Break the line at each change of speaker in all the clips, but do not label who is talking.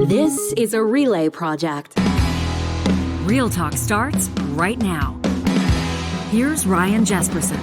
This is a Relay project.
Real Talk starts right now. Here's Ryan Jesperson.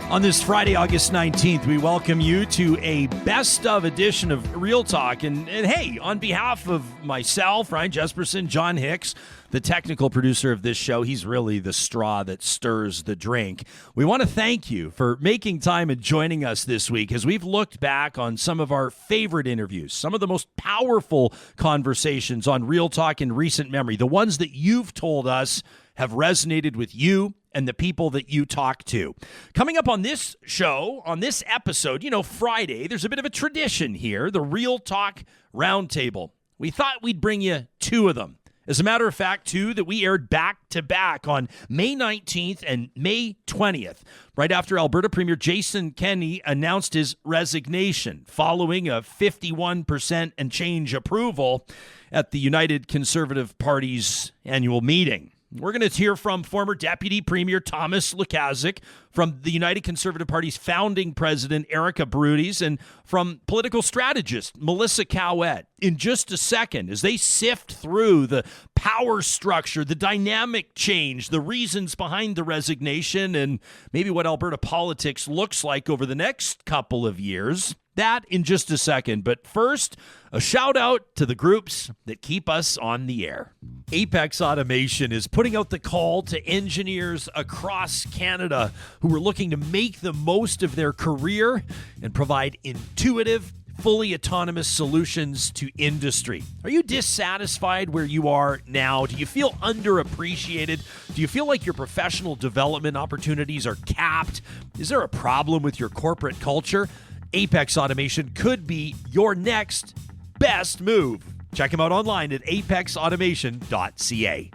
On this Friday, August 19th, we welcome you to a best of edition of Real Talk. And hey, on behalf of myself, Ryan Jesperson, John Hicks, the technical producer of this show, he's really the straw that stirs the drink. We want to thank you for making time and joining us this week as we've looked back on some of our favorite interviews, some of the most powerful conversations on Real Talk in recent memory, the ones that you've told us have resonated with you and the people that you talk to. Coming up on this show, on this episode, Friday, there's a bit of a tradition here, the Real Talk Roundtable. We thought we'd bring you two of them. As a matter of fact, two that we aired back-to-back on May 19th and May 20th, right after Alberta Premier Jason Kenney announced his resignation following a 51% and change approval at the United Conservative Party's annual meeting. We're going to hear from former Deputy Premier Thomas Lukaszuk, from the United Conservative Party's founding president, Erica Brudies, and from political strategist, Melissa Cowett, in just a second, as they sift through the power structure, the dynamic change, the reasons behind the resignation, and maybe what Alberta politics looks like over the next couple of years. That in just a second. But first, a shout out to the groups that keep us on the air. Apex Automation is putting out the call to engineers across Canada who are looking to make the most of their career and provide intuitive, fully autonomous solutions to industry. Are you dissatisfied where you are now? Do you feel underappreciated? Do you feel like your professional development opportunities are capped? Is there a problem with your corporate culture? Apex Automation could be your next best move. Check them out online at apexautomation.ca.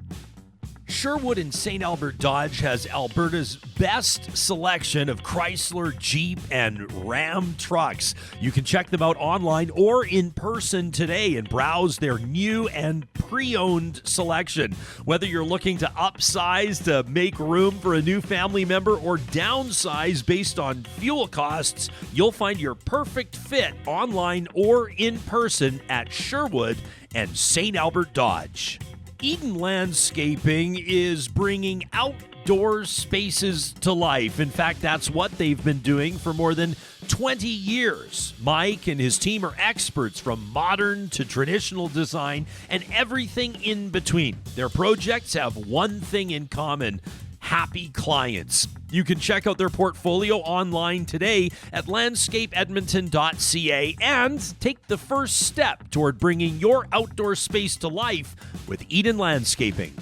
Sherwood and St. Albert Dodge has Alberta's best selection of Chrysler, Jeep, and Ram trucks. You can check them out online or in person today and browse their new and pre-owned selection. Whether you're looking to upsize to make room for a new family member or downsize based on fuel costs, you'll find your perfect fit online or in person at Sherwood and St. Albert Dodge. Eden Landscaping is bringing outdoor spaces to life. In fact, that's what they've been doing for more than 20 years. Mike and his team are experts from modern to traditional design and everything in between. Their projects have one thing in common: happy clients. You can check out their portfolio online today at landscapeedmonton.ca and take the first step toward bringing your outdoor space to life with Eden Landscaping.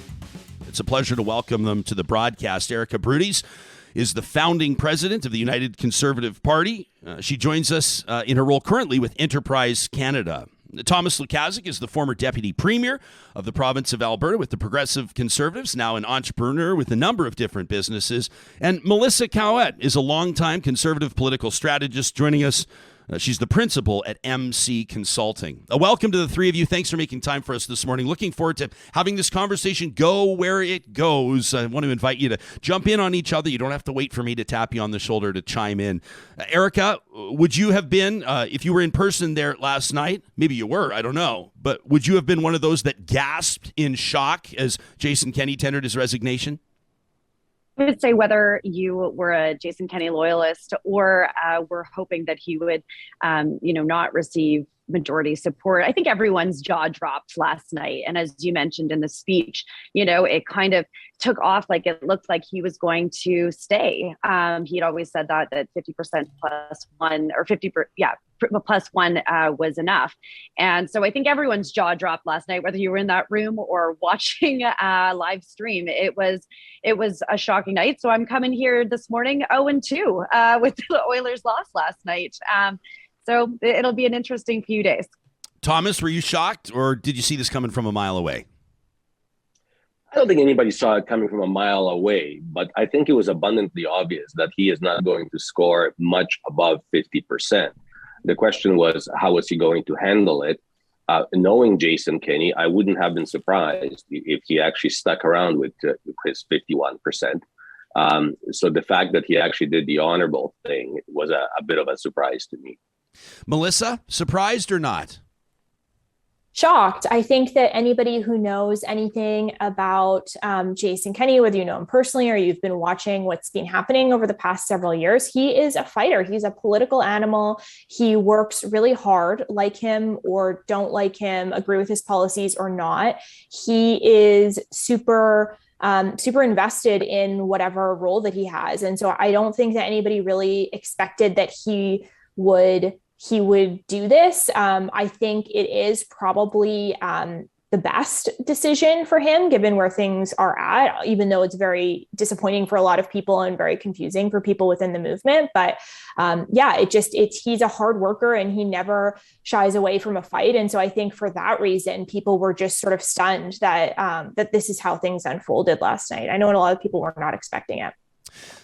It's a pleasure to welcome them to the broadcast. Erica Brudies is the founding president of the United Conservative Party. She joins us in her role currently with Enterprise Canada. Thomas Lukaszuk is the former deputy premier of the province of Alberta with the Progressive Conservatives, now an entrepreneur with a number of different businesses. And Melissa Cowett is a longtime conservative political strategist joining us. She's the principal at MC Consulting. Welcome to the three of you. Thanks for making time for us this morning. Looking forward to having this conversation go where it goes. I want to invite you to jump in on each other. You don't have to wait for me to tap you on the shoulder to chime in. Erica, would you have been, if you were in person there last night, maybe you were, I don't know, but would you have been one of those that gasped in shock as Jason Kenney tendered his resignation?
I would say whether you were a Jason Kenney loyalist or were hoping that he would, not receive majority support, I think everyone's jaw dropped last night. And as you mentioned in the speech, it kind of took off. Like it looked like he was going to stay. He'd always said that 50% plus one or 50%, plus one was enough. And so I think everyone's jaw dropped last night, whether you were in that room or watching a live stream. It was a shocking night. So I'm coming here this morning 0-2 with the Oilers' loss last night. So it'll be an interesting few days.
Thomas, were you shocked, or did you see this coming from a mile away?
I don't think anybody saw it coming from a mile away, but I think it was abundantly obvious that he is not going to score much above 50%. The question was, how was he going to handle it? Knowing Jason Kenney, I wouldn't have been surprised if he actually stuck around with his 51%. So the fact that he actually did the honorable thing was a bit of a surprise to me.
Melissa, surprised or not?
Shocked. I think that anybody who knows anything about Jason Kenney, whether you know him personally or you've been watching what's been happening over the past several years, he is a fighter. He's a political animal. He works really hard, like him or don't like him, agree with his policies or not. He is super invested in whatever role that he has. And so I don't think that anybody really expected that he would do this. I think it is probably the best decision for him, given where things are at, even though it's very disappointing for a lot of people and very confusing for people within the movement. But he's a hard worker and he never shies away from a fight. And so I think for that reason, people were just sort of stunned that this is how things unfolded last night. I know a lot of people were not expecting it.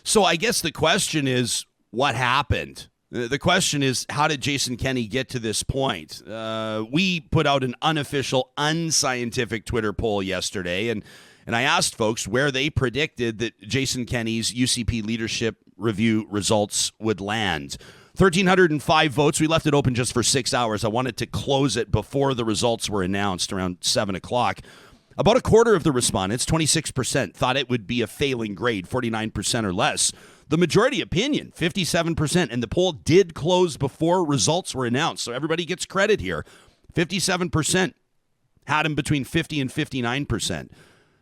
So I guess the question is, what happened? The question is, how did Jason Kenney get to this point? We put out an unofficial, unscientific Twitter poll yesterday, and I asked folks where they predicted that Jason Kenney's UCP leadership review results would land. 1,305 votes. We left it open just for 6 hours. I wanted to close it before the results were announced around 7 o'clock. About a quarter of the respondents, 26%, thought it would be a failing grade, 49% or less. The majority opinion, 57%, and the poll did close before results were announced, so everybody gets credit here. 57% had him between 50 and 59%.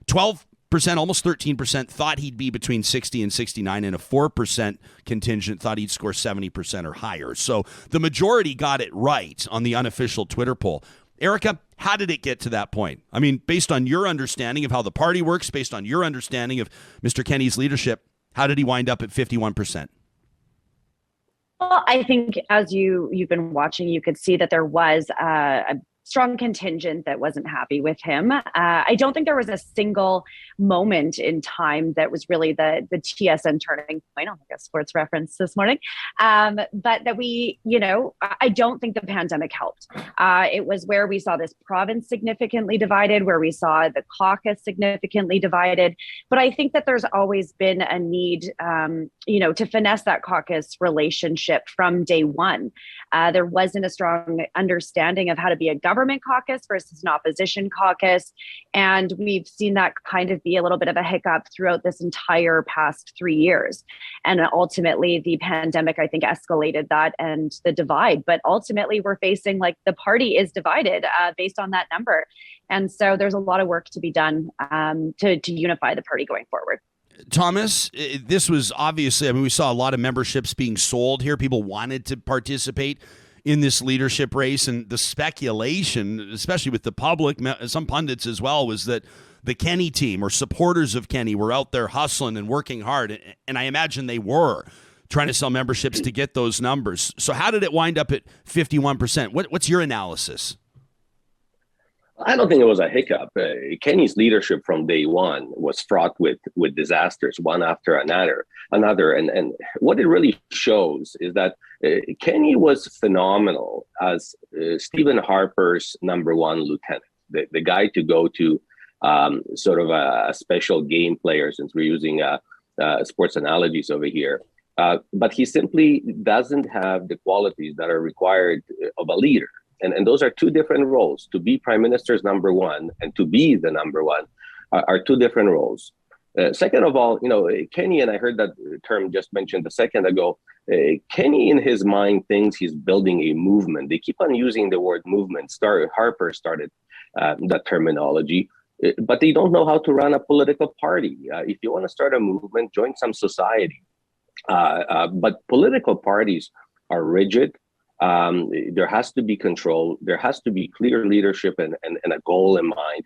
12%, almost 13%, thought he'd be between 60 and 69, and a 4% contingent thought he'd score 70% or higher. So the majority got it right on the unofficial Twitter poll. Erica, how did it get to that point? I mean, based on your understanding of how the party works, based on your understanding of Mr. Kenney's leadership, how did he wind up at 51%?
Well, I think as you've been watching, you could see that there was a strong contingent that wasn't happy with him. I don't think there was a single moment in time that was really the TSN turning point. I'll make a sports reference this morning. But that I don't think the pandemic helped. It was where we saw this province significantly divided, where we saw the caucus significantly divided. But I think that there's always been a need, to finesse that caucus relationship from day one. There wasn't a strong understanding of how to be a government caucus versus an opposition caucus. And we've seen that kind of be a little bit of a hiccup throughout this entire past 3 years. And ultimately, the pandemic, I think, escalated that and the divide. But ultimately, we're facing the party is divided based on that number. And so there's a lot of work to be done to unify the party going forward.
Thomas, this was obviously, we saw a lot of memberships being sold here. People wanted to participate in this leadership race, and the speculation, especially with the public, some pundits as well, was that the Kenney team or supporters of Kenney were out there hustling and working hard, and I imagine they were trying to sell memberships to get those numbers. So how did it wind up at 51%? What's your analysis?
I don't think it was a hiccup. Kenney's leadership from day one was fraught with disasters, one after another. And what it really shows is that Kenney was phenomenal as Stephen Harper's number one lieutenant, the guy to go to, sort of a special game player, since we're using sports analogies over here. But he simply doesn't have the qualities that are required of a leader. And those are two different roles. To be prime minister's number one and to be the number one are two different roles. Second of all, Kenney, and I heard that term just mentioned a second ago, Kenney in his mind thinks he's building a movement. They keep on using the word movement. Harper started that terminology, but they don't know how to run a political party. If you want to start a movement, join some society. But political parties are rigid. There has to be control. There has to be clear leadership and a goal in mind.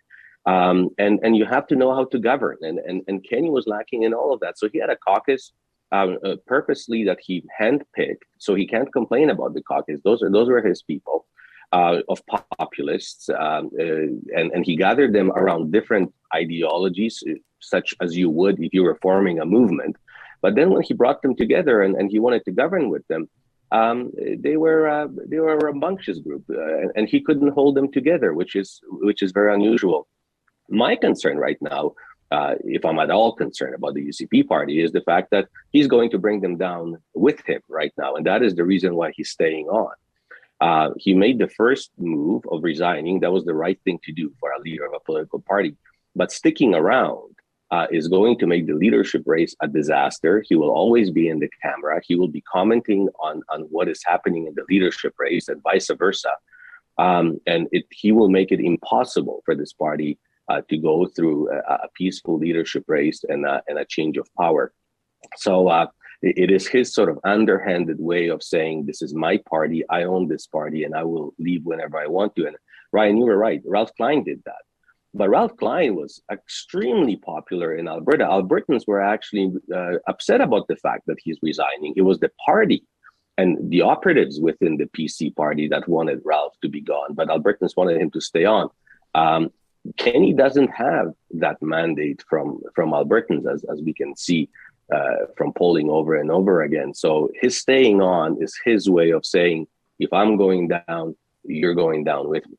And you have to know how to govern. And Kenney was lacking in all of that. So he had a caucus purposely that he handpicked. So he can't complain about the caucus. Those were his people of populists. And he gathered them around different ideologies, such as you would if you were forming a movement. But then when he brought them together and he wanted to govern with them, they were a rambunctious group, and he couldn't hold them together, which is very unusual. My concern right now if I'm at all concerned about the UCP party, is the fact that he's going to bring them down with him right now. And that is the reason why he's staying on. He made the first move of resigning. That was the right thing to do for a leader of a political party. But sticking around is going to make the leadership race a disaster. He will always be in the camera. He will be commenting on what is happening in the leadership race and vice versa. He will make it impossible for this party to go through a peaceful leadership race and a change of power. So it is his sort of underhanded way of saying, this is my party, I own this party, and I will leave whenever I want to. And Ryan, you were right. Ralph Klein did that. But Ralph Klein was extremely popular in Alberta. Albertans were actually upset about the fact that he's resigning. It was the party and the operatives within the PC party that wanted Ralph to be gone, but Albertans wanted him to stay on. Kenney doesn't have that mandate from Albertans, as we can see from polling over and over again. So his staying on is his way of saying, if I'm going down, you're going down with me.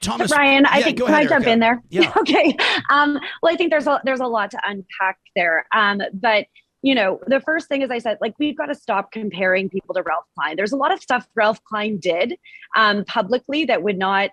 Thomas,
Ryan, I think, can I jump in there?
Yeah.
Okay. Well, I think there's a lot to unpack there. But the first thing, as I said, like, we've got to stop comparing people to Ralph Klein. There's a lot of stuff Ralph Klein did publicly that would not,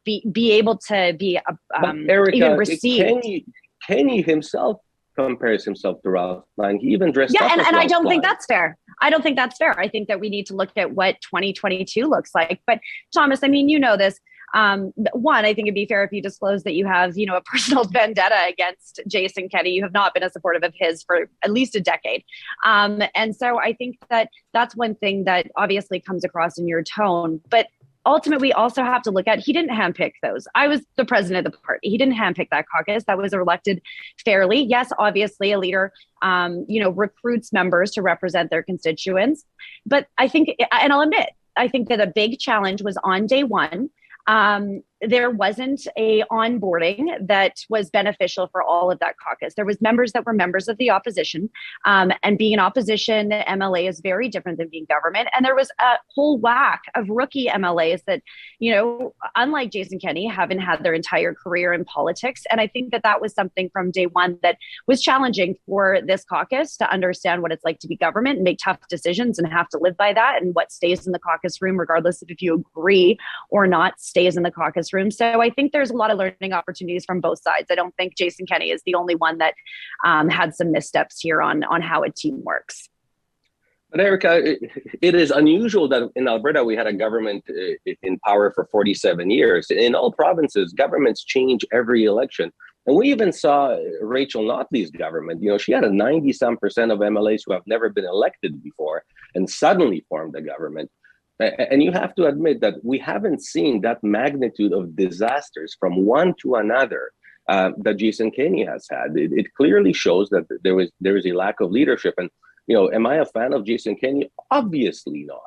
be able to be
Erica,
even received.
Kenney himself compares himself to Ralph Klein. He even dressed up as
and I
Ralph
don't
Klein.
think that's fair. I don't think that's fair. I think that we need to look at what 2022 looks like. But Thomas, I mean, this. One, I think it'd be fair if you disclose that you have, a personal vendetta against Jason Kenney. You have not been as supportive of his for at least a decade. And so I think that that's one thing that obviously comes across in your tone. But ultimately, we also have to look at, he didn't handpick those. I was the president of the party. He didn't handpick that caucus. That was elected fairly. Yes, obviously, a leader, recruits members to represent their constituents. But I think, and I'll admit, I think that a big challenge was on day one. There wasn't a onboarding that was beneficial for all of that caucus. There was members that were members of the opposition, and being an opposition MLA is very different than being government. And there was a whole whack of rookie MLAs that, unlike Jason Kenney, haven't had their entire career in politics. And I think that was something from day one that was challenging for this caucus to understand what it's like to be government and make tough decisions and have to live by that, and what stays in the caucus room, regardless of if you agree or not, stays in the caucus room. So I think there's a lot of learning opportunities from both sides. I don't think Jason Kenney is the only one that had some missteps here on how a team works.
But Erica, it is unusual that in Alberta we had a government in power for 47 years. In all provinces, governments change every election. And we even saw Rachel Notley's government. She had a 90-some% of MLAs who have never been elected before and suddenly formed a government. And you have to admit that we haven't seen that magnitude of disasters from one to another that Jason Kenney has had. It clearly shows that there is a lack of leadership. And, am I a fan of Jason Kenney? Obviously not.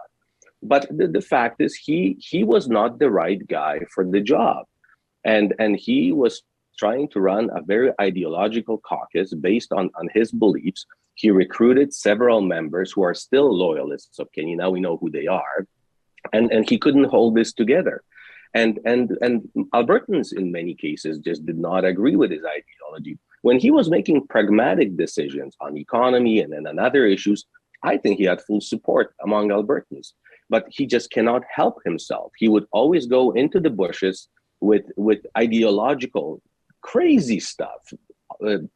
But the fact is he was not the right guy for the job. And he was trying to run a very ideological caucus based on his beliefs. He recruited several members who are still loyalists of Kenney. Now we know who they are. And he couldn't hold this together. And Albertans, in many cases, just did not agree with his ideology. When he was making pragmatic decisions on economy and on other issues, I think he had full support among Albertans. But he just cannot help himself. He would always go into the bushes with ideological, crazy stuff,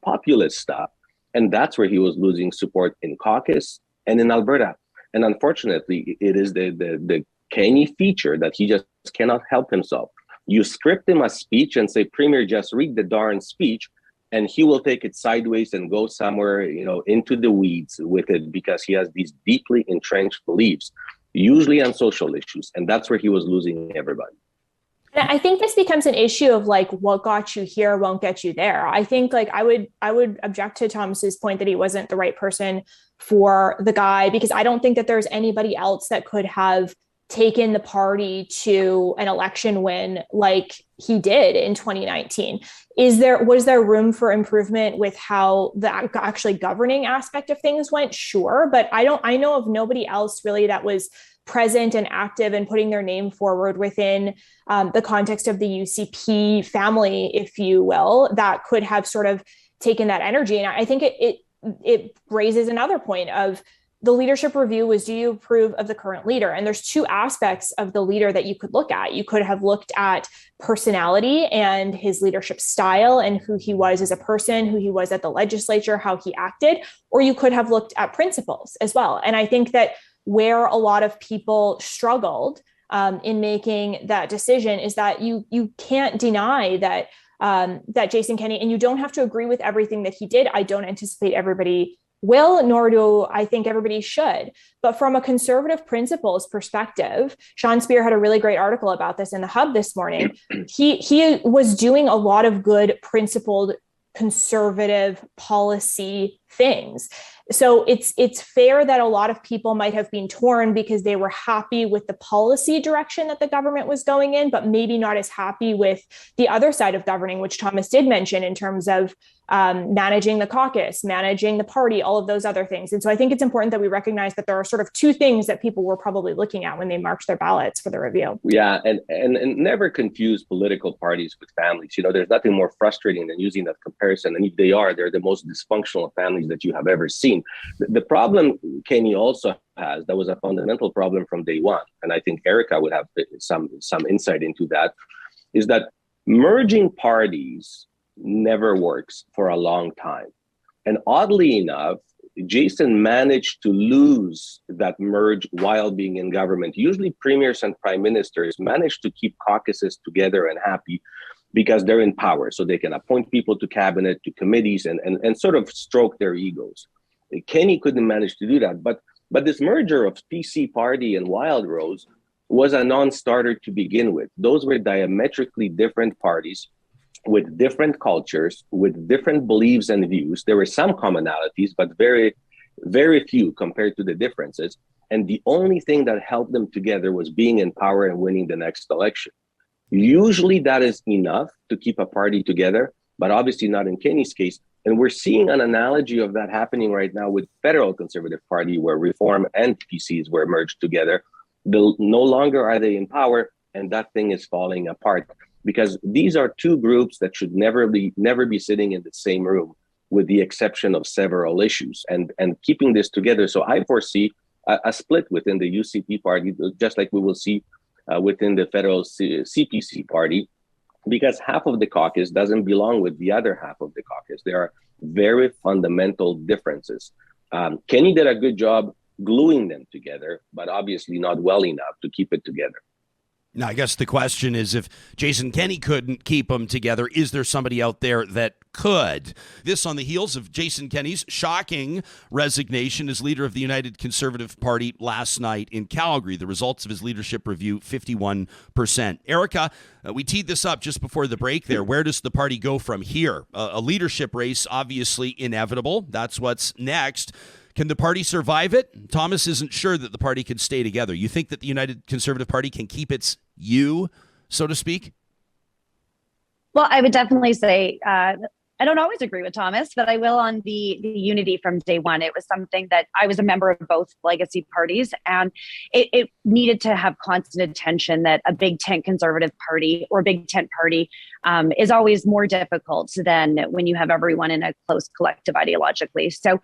populist stuff. And that's where he was losing support in caucus and in Alberta. And unfortunately, it is the Kenney feature that he just cannot help himself. You script him a speech and say, Premier, just read the darn speech, and he will take it sideways and go somewhere, into the weeds with it, because he has these deeply entrenched beliefs, usually on social issues. And that's where he was losing everybody.
I think this becomes an issue of what got you here won't get you there. I think I would object to Thomas's point that he wasn't the right person for the guy, because I don't think that there's anybody else that could have taken the party to an election win like he did in 2019. Was there room for improvement with how the actually governing aspect of things went? Sure, but I know of nobody else really that was present and active and putting their name forward within the context of the UCP family, if you will, that could have sort of taken that energy. And I think it raises another point of the leadership review was, do you approve of the current leader? And there's two aspects of the leader that you could look at. You could have looked at personality and his leadership style and who he was as a person, who he was at the legislature, how he acted, or you could have looked at principles as well. And I think that where a lot of people struggled in making that decision is that you can't deny that that Jason Kenney, and you don't have to agree with everything that he did. I don't anticipate everybody will, nor do I think everybody should. But from a conservative principles perspective, Sean Spear had a really great article about this in the Hub this morning. He was doing a lot of good principled conservative policy things. So it's fair that a lot of people might have been torn because they were happy with the policy direction that the government was going in, but maybe not as happy with the other side of governing, which Thomas did mention in terms of managing the caucus, managing the party, all of those other things. And so I think it's important that we recognize that there are sort of two things that people were probably looking at when they marked their ballots for the review.
Yeah, and never confuse political parties with families. You know, there's nothing more frustrating than using that comparison. And if they're the most dysfunctional families that you have ever seen. The problem Kenney also has, that was a fundamental problem from day one, and I think Erica would have some insight into that, is that merging parties never works for a long time. And oddly enough, Jason managed to lose that merge while being in government. Usually premiers and prime ministers manage to keep caucuses together and happy because they're in power. So they can appoint people to cabinet, to committees, and sort of stroke their egos. Kenney couldn't manage to do that. But this merger of PC Party and Wild Rose was a non-starter to begin with. Those were diametrically different parties with different cultures, with different beliefs and views. There were some commonalities, but very, very few compared to the differences. And the only thing that helped them together was being in power and winning the next election. Usually that is enough to keep a party together, but obviously not in Kenney's case. And we're seeing an analogy of that happening right now with Federal Conservative Party, where Reform and PCs were merged together. No longer are they in power, and that thing is falling apart. Because these are two groups that should never be sitting in the same room, with the exception of several issues, and keeping this together. So I foresee a split within the UCP party, just like we will see within the federal CPC party, because half of the caucus doesn't belong with the other half of the caucus. There are very fundamental differences. Kenney did a good job gluing them together, but obviously not well enough to keep it together.
Now, I guess the question is, if Jason Kenney couldn't keep them together, is there somebody out there that could? This on the heels of Jason Kenney's shocking resignation as leader of the United Conservative Party last night in Calgary. The results of his leadership review, 51%. Erica, we teed this up just before the break there. Where does the party go from here? A leadership race, obviously inevitable. That's what's next. Can the party survive it? Thomas isn't sure that the party can stay together. You think that the United Conservative Party can keep its you, so to speak?
Well, I would definitely say I don't always agree with Thomas, but I will on the unity from day one. It was something that I was a member of both legacy parties, and it needed to have constant attention that a big tent conservative party or big tent party is always more difficult than when you have everyone in a close collective ideologically. So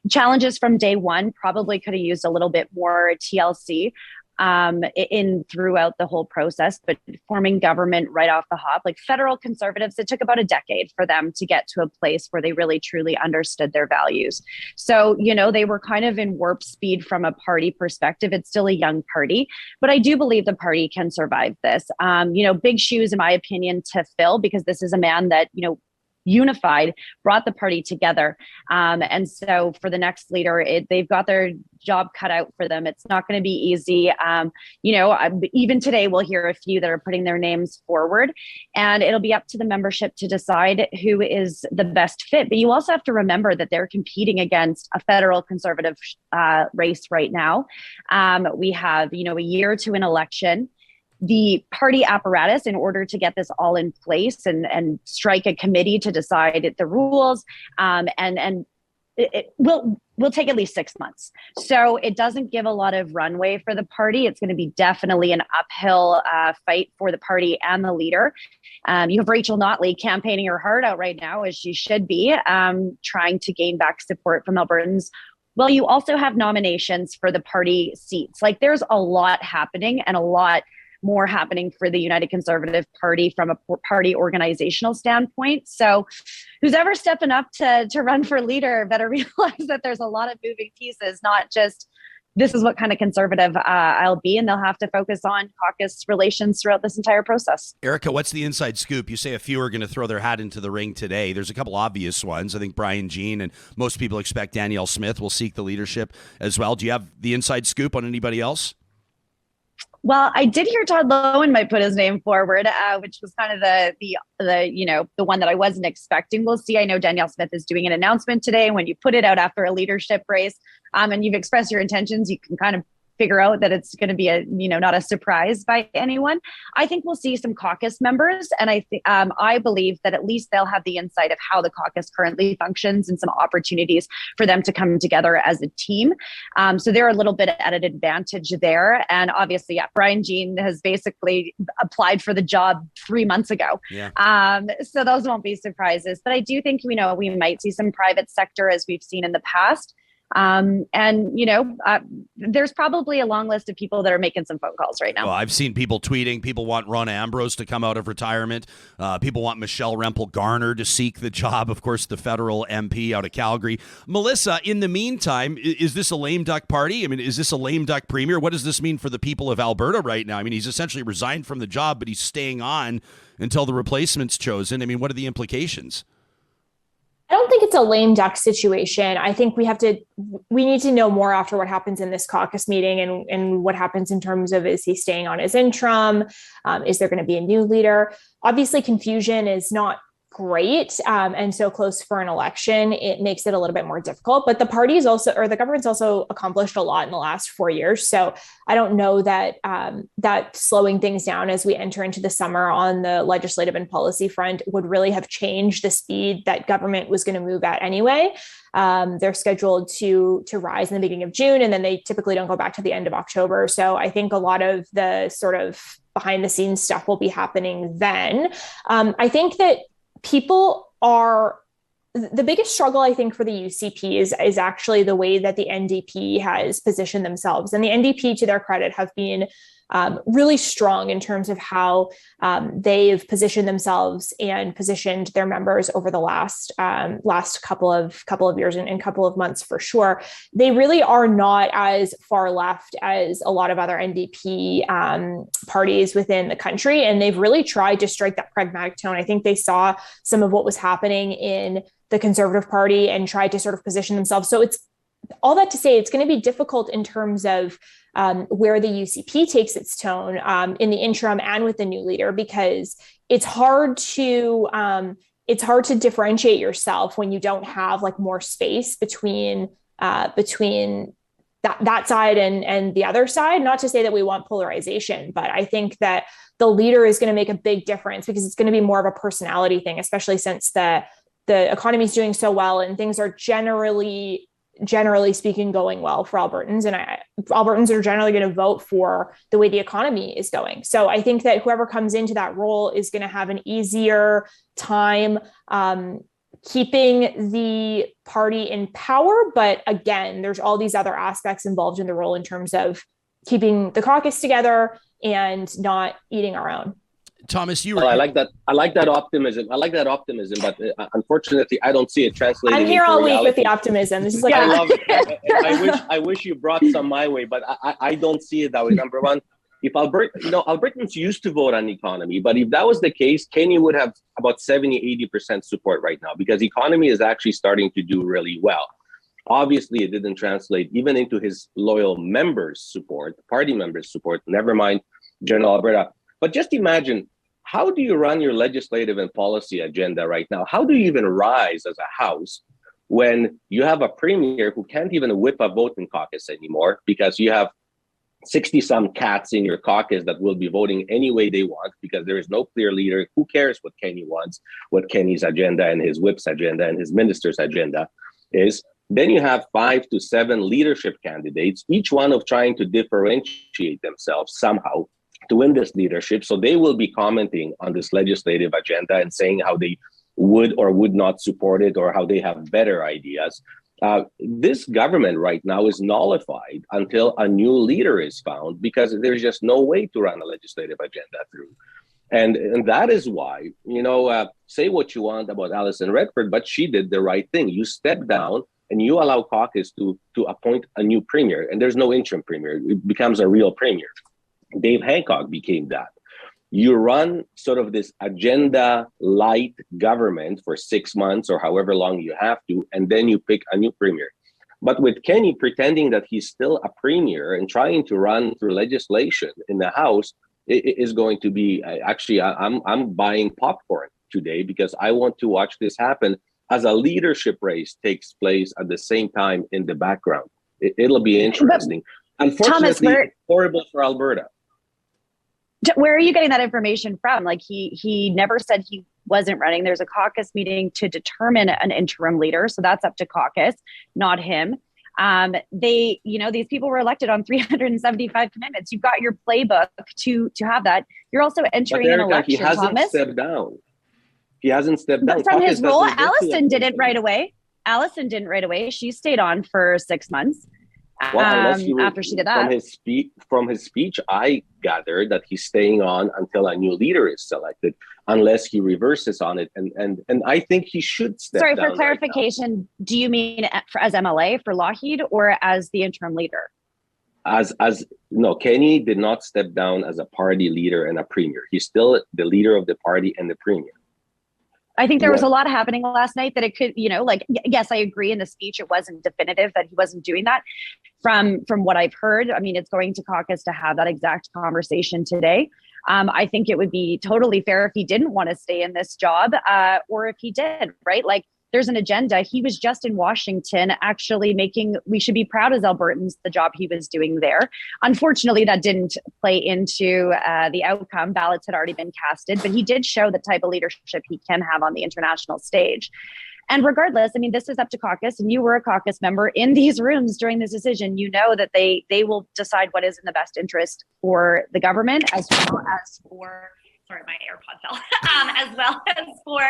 challenges from day one, probably could have used a little bit more TLC in throughout the whole process, but forming government right off the hop, like federal conservatives, it took about a decade for them to get to a place where they really truly understood their values. So, they were kind of in warp speed from a party perspective. It's still a young party, but I do believe the party can survive this. Big shoes, in my opinion, to fill, because this is a man that, unified, brought the party together. And so for the next leader, they've got their job cut out for them. It's not going to be easy. Even today, we'll hear a few that are putting their names forward, and it'll be up to the membership to decide who is the best fit. But you also have to remember that they're competing against a federal conservative race right now. We have, a year to an election. The party apparatus, in order to get this all in place and strike a committee to decide the rules, and it will take at least 6 months. So it doesn't give a lot of runway for the party. It's going to be definitely an uphill fight for the party and the leader. You have Rachel Notley campaigning her heart out right now, as she should be, trying to gain back support from Albertans. Well, you also have nominations for the party seats. Like, there's a lot happening, and a lot more happening for the United Conservative Party from a party organizational standpoint. So who's ever stepping up to run for leader better realize that there's a lot of moving pieces, not just this is what kind of conservative I'll be, and they'll have to focus on caucus relations throughout this entire process.
Erica, what's the inside scoop? You say a few are going to throw their hat into the ring today. There's a couple obvious ones. I think Brian Jean, and most people expect Danielle Smith will seek the leadership as well. Do you have the inside scoop on anybody else?
Well, I did hear Todd Lowen might put his name forward, which was kind of the one that I wasn't expecting. We'll see. I know Danielle Smith is doing an announcement today. When you put it out after a leadership race, and you've expressed your intentions, you can kind of figure out that it's going to be not a surprise by anyone. I think we'll see some caucus members, and I believe that at least they'll have the insight of how the caucus currently functions and some opportunities for them to come together as a team. So they're a little bit at an advantage there. And obviously, Brian Jean has basically applied for the job 3 months ago. Yeah. So those won't be surprises. But I do think we might see some private sector, as we've seen in the past. There's probably a long list of people that are making some phone calls right now.
Well, I've seen people tweeting. People want Ron Ambrose to come out of retirement. People want Michelle Rempel-Garner to seek the job. Of course, the federal MP out of Calgary. Melissa, in the meantime, is this a lame duck party? I mean, is this a lame duck premier? What does this mean for the people of Alberta right now? I mean, he's essentially resigned from the job, but he's staying on until the replacement's chosen. I mean, what are the implications?
I don't think it's a lame duck situation. I think we need to know more after what happens in this caucus meeting and what happens in terms of, is he staying on as interim? Is there going to be a new leader? Obviously, confusion is not great. And so close for an election, it makes it a little bit more difficult. But the the government's also accomplished a lot in the last 4 years. So I don't know that that slowing things down as we enter into the summer on the legislative and policy front would really have changed the speed that government was going to move at anyway. They're scheduled to rise in the beginning of June, and then they typically don't go back to the end of October. So I think a lot of the sort of behind the scenes stuff will be happening then. I think that the biggest struggle, I think, for the UCP is actually the way that the NDP has positioned themselves. And the NDP, to their credit, have been really strong in terms of how they've positioned themselves and positioned their members over the last couple of years and couple of months for sure. They really are not as far left as a lot of other NDP parties within the country, and they've really tried to strike that pragmatic tone. I think they saw some of what was happening in the Conservative Party and tried to sort of position themselves. So it's all that to say, it's going to be difficult in terms of where the UCP takes its tone in the interim and with the new leader, because it's hard to differentiate yourself when you don't have like more space between that side and the other side. Not to say that we want polarization, but I think that the leader is going to make a big difference, because it's going to be more of a personality thing, especially since the economy is doing so well and things are generally speaking going well for Albertans. And Albertans are generally going to vote for the way the economy is going. So I think that whoever comes into that role is going to have an easier time keeping the party in power. But again, there's all these other aspects involved in the role in terms of keeping the caucus together and not eating our own.
Thomas,
I like that optimism. But unfortunately, I don't see it translating.
I'm here all week with the optimism. This is like
I wish you brought some my way, but I don't see it that way. Number one, Albertans used to vote on economy, but if that was the case, Kenney would have about 70-80% support right now, because economy is actually starting to do really well. Obviously, it didn't translate even into his loyal members' support, party members' support, never mind General Alberta. But just imagine, how do you run your legislative and policy agenda right now? How do you even rise as a House when you have a premier who can't even whip a vote in caucus anymore, because you have 60-some cats in your caucus that will be voting any way they want because there is no clear leader? Who cares what Kenney wants, what Kenney's agenda and his whip's agenda and his minister's agenda is? Then you have 5 to 7 leadership candidates, each one of trying to differentiate themselves somehow to win this leadership. So they will be commenting on this legislative agenda and saying how they would or would not support it, or how they have better ideas. This government right now is nullified until a new leader is found, because there's just no way to run a legislative agenda through. And that is why, say what you want about Alison Redford, but she did the right thing. You step down and you allow caucus to appoint a new premier, and there's no interim premier. It becomes a real premier. Dave Hancock became that. You run sort of this agenda light government for 6 months or however long you have to, and then you pick a new premier. But with Kenney pretending that he's still a premier and trying to run through legislation in the House, it is going to be, actually, I'm buying popcorn today, because I want to watch this happen as a leadership race takes place at the same time in the background. It'll be interesting. Unfortunately,
Thomas,
horrible for Alberta.
Where are you getting that information from? Like, he never said he wasn't running. There's a caucus meeting to determine an interim leader. So that's up to caucus, not him. These people were elected on 375 commitments. You've got your playbook to have that. You're also entering an election,
he hasn't
Thomas.
stepped down. He hasn't stepped down.
But from his role,
Allison
didn't right away. Allison didn't right away. She stayed on for 6 months after she did that.
From his speech, I gathered that he's staying on until a new leader is selected, unless he reverses on it. And I think he should step down.
Sorry, for clarification, do you mean as MLA for Lougheed or as the interim leader?
No, Kenney did not step down as a party leader and a premier. He's still the leader of the party and the premier.
I think there was a lot happening last night that it could, yes, I agree in the speech. It wasn't definitive that he wasn't doing that. From what I've heard, I mean, it's going to caucus to have that exact conversation today. I think it would be totally fair if he didn't want to stay in this job, or if he did, right? Like, there's an agenda. He was just in Washington actually we should be proud as Albertans, the job he was doing there. Unfortunately, that didn't play into the outcome. Ballots had already been casted, but he did show the type of leadership he can have on the international stage. And regardless, I mean, this is up to caucus, and you were a caucus member in these rooms during this decision. You know that they will decide what is in the best interest for the government, as well as for, sorry, my AirPod fell, as well as for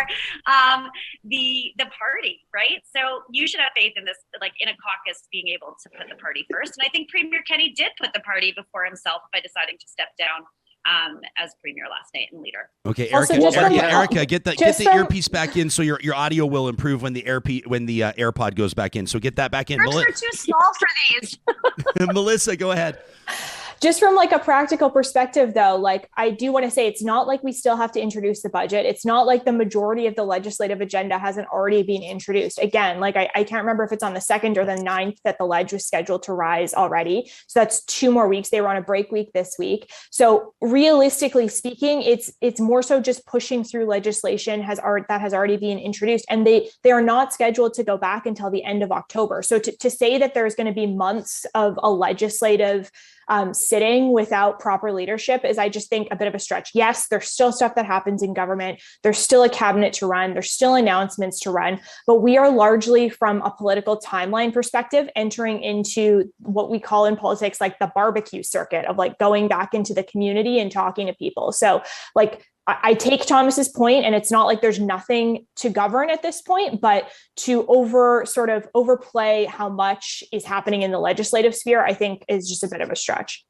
the party, right? So you should have faith in this, like in a caucus being able to put the party first. And I think Premier Kenney did put the party before himself by deciding to step down as premier last night and leader.
Okay, Erica, get the earpiece back in so your audio will improve when the AirPod goes back in. So get that back in.
We're too small for these.
Melissa, go ahead.
Just from like a practical perspective, though, like I do want to say it's not like we still have to introduce the budget. It's not like the majority of the legislative agenda hasn't already been introduced. Again, like I can't remember if it's on the 2nd or the 9th that the ledge was scheduled to rise already. So that's 2 more weeks. They were on a break week this week. So realistically speaking, it's more so just pushing through legislation that has already been introduced. And they are not scheduled to go back until the end of October. So to say that there's going to be months of a legislative sitting without proper leadership is, I just think, a bit of a stretch. Yes, there's still stuff that happens in government. There's still a cabinet to run. There's still announcements to run, but we are largely, from a political timeline perspective, entering into what we call in politics, like the barbecue circuit of like going back into the community and talking to people. So like, I take Thomas's point, and it's not like there's nothing to govern at this point, but to overplay how much is happening in the legislative sphere, I think is just a bit of a stretch.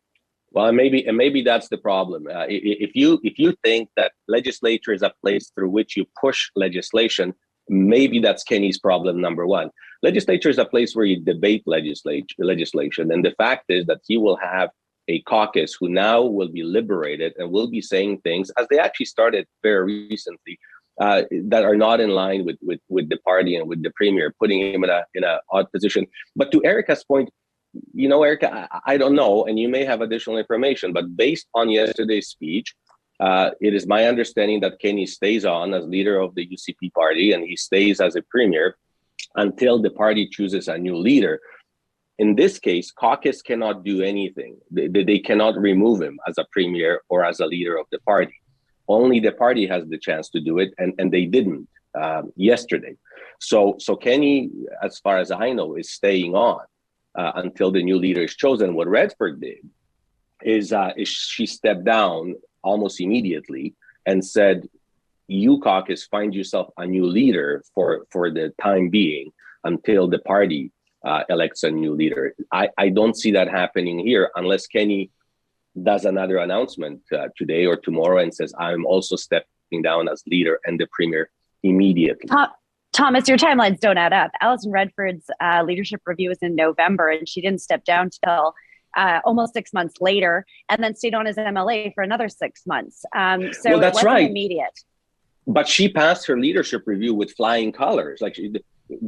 Well, and maybe that's the problem. If you think that legislature is a place through which you push legislation, maybe that's Kenney's problem number one. Legislature is a place where you debate legislation, and the fact is that he will have a caucus who now will be liberated and will be saying things, as they actually started very recently, that are not in line with the party and with the premier, putting him in a odd position. But to Erica's point, Erica, I don't know, and you may have additional information, but based on yesterday's speech, it is my understanding that Kenney stays on as leader of the UCP party, and he stays as a premier until the party chooses a new leader. In this case, caucus cannot do anything. They cannot remove him as a premier or as a leader of the party. Only the party has the chance to do it, and they didn't yesterday. So Kenney, as far as I know, is staying on until the new leader is chosen. What Redford did is she stepped down almost immediately and said, "You caucus, find yourself a new leader for the time being until the party elects a new leader." I don't see that happening here unless Kenney does another announcement today or tomorrow and says, "I'm also stepping down as leader and the premier immediately."
Thomas, your timelines don't add up. Alison Redford's leadership review was in November, and she didn't step down till almost 6 months later, and then stayed on as MLA for another 6 months. So
well, that's
it wasn't
right.
Immediate.
But she passed her leadership review with flying colors.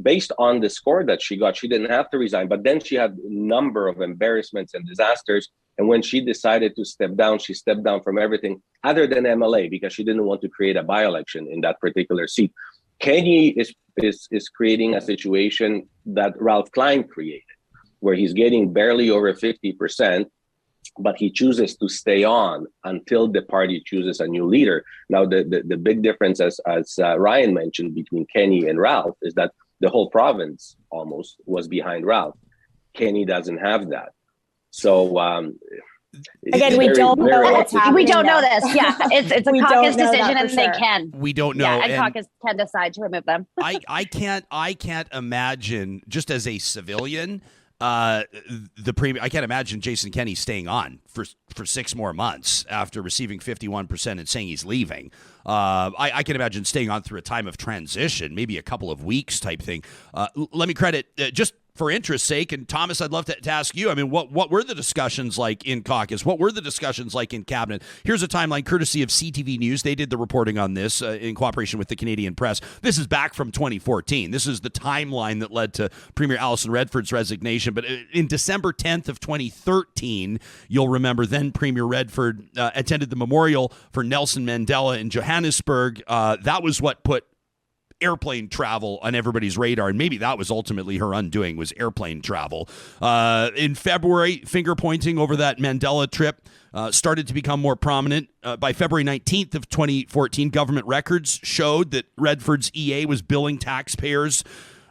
Based on the score that she got, she didn't have to resign. But then she had a number of embarrassments and disasters. And when she decided to step down, she stepped down from everything other than MLA because she didn't want to create a by-election in that particular seat. Kenney is creating a situation that Ralph Klein created, where he's getting barely over 50%, but he chooses to stay on until the party chooses a new leader. Now, the big difference, as Ryan mentioned, between Kenney and Ralph is that the whole province almost was behind Ralph. Kenney doesn't have that. So
again, we don't know what's happening.
We don't know this. Yeah, it's a caucus decision, and they can.
We don't know.
Yeah, and caucus can decide to remove them.
I can't imagine, just as a civilian, the premier. I can't imagine Jason Kenney staying on for 6 more months after receiving 51% and saying he's leaving. I can imagine staying on through a time of transition, maybe a couple of weeks type thing. Let me credit just for interest's sake, and Thomas, I'd love to ask you, I mean, what were the discussions like in caucus? What were the discussions like in cabinet? Here's a timeline courtesy of CTV News. They did the reporting on this in cooperation with the Canadian Press. This is back from 2014. This is the timeline that led to Premier Alison Redford's resignation. But in December 10th of 2013, you'll remember then Premier Redford attended the memorial for Nelson Mandela in Johannesburg. That was what put airplane travel on everybody's radar, and maybe that was ultimately her undoing, was airplane travel. In February, finger pointing over that Mandela trip started to become more prominent. By February 19th of 2014, government records showed that Redford's EA was billing taxpayers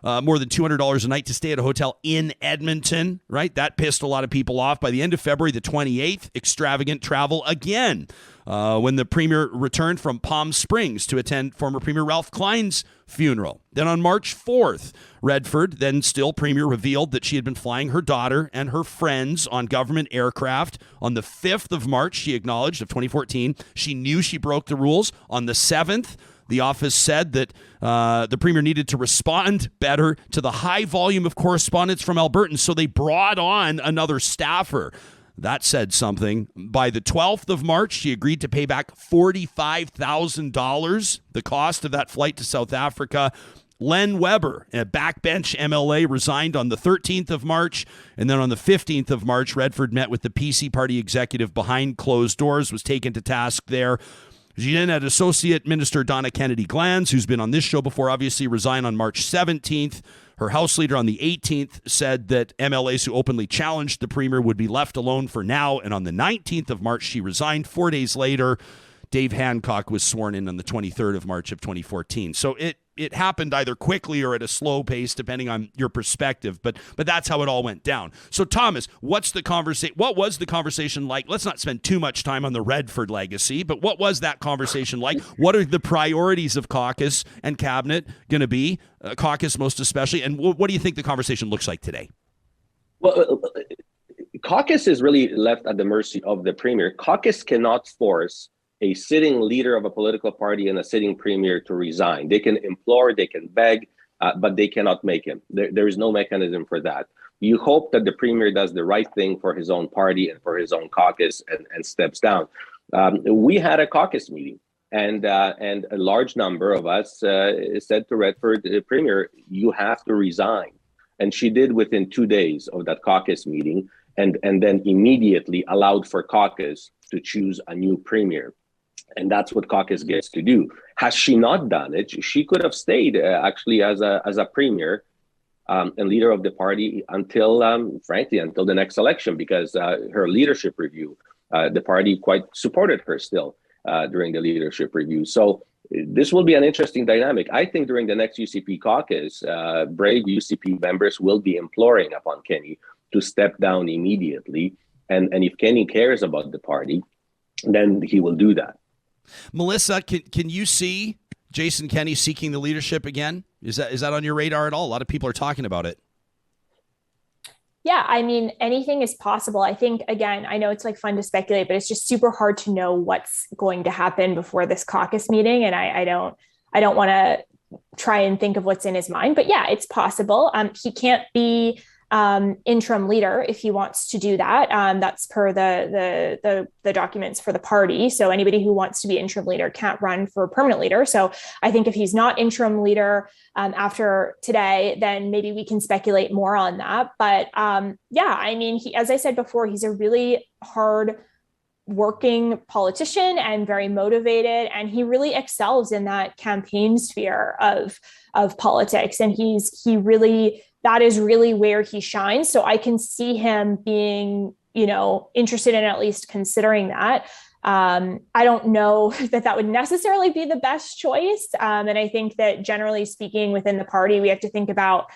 more than $200 a night to stay at a hotel in Edmonton, right? That pissed a lot of people off. By the end of February the 28th, extravagant travel again. When the premier returned from Palm Springs to attend former Premier Ralph Klein's funeral. Then on March 4th, Redford, then still premier, revealed that she had been flying her daughter and her friends on government aircraft. On the 5th of March, she acknowledged, of 2014, she knew she broke the rules. On the 7th, the office said that the premier needed to respond better to the high volume of correspondence from Albertans, so they brought on another staffer. That said something. By the 12th of March, she agreed to pay back $45,000, the cost of that flight to South Africa. Len Weber, a backbench MLA, resigned on the 13th of March. And then on the 15th of March, Redford met with the PC party executive behind closed doors, was taken to task there. She then had Associate Minister Donna Kennedy-Glans, who's been on this show before, obviously, resign on March 17th. Her House Leader on the 18th said that MLAs who openly challenged the premier would be left alone for now. And on the 19th of March, she resigned. 4 days later, Dave Hancock was sworn in on the 23rd of March of 2014. So it happened either quickly or at a slow pace, depending on your perspective. But that's how it all went down. So, Thomas, what was the conversation like? Let's not spend too much time on the Redford legacy, but what was that conversation like? What are the priorities of caucus and cabinet going to be? Caucus most especially. And what do you think the conversation looks like today?
Well, caucus is really left at the mercy of the premier. Caucus cannot force a sitting leader of a political party and a sitting premier to resign. They can implore, they can beg, but they cannot make him. There is no mechanism for that. You hope that the premier does the right thing for his own party and for his own caucus and steps down. We had a caucus meeting, and a large number of us said to Redford, Premier, you have to resign. And she did within 2 days of that caucus meeting, and then immediately allowed for caucus to choose a new premier. And that's what caucus gets to do. Has she not done it, she could have stayed actually as a premier and leader of the party until, frankly, until the next election, because her leadership review, the party quite supported her still during the leadership review. So this will be an interesting dynamic. I think during the next UCP caucus, brave UCP members will be imploring upon Kenney to step down immediately. And if Kenney cares about the party, then he will do that.
Melissa, can you see Jason Kenney seeking the leadership again? Is that on your radar at all? A lot of people are talking about it.
Yeah, I mean, anything is possible. I think, again, I know it's like fun to speculate, but it's just super hard to know what's going to happen before this caucus meeting. And I don't want to try and think of what's in his mind, but yeah, it's possible. He can't be interim leader if he wants to do that. That's per the documents for the party. So anybody who wants to be interim leader can't run for permanent leader. So I think if he's not interim leader after today, then maybe we can speculate more on that. But yeah, I mean, as I said before, he's a really hard working politician and very motivated, and he really excels in that campaign sphere of politics. And that is really where he shines. So I can see him being, interested in at least considering that. I don't know that would necessarily be the best choice. And I think that generally speaking within the party, we have to think about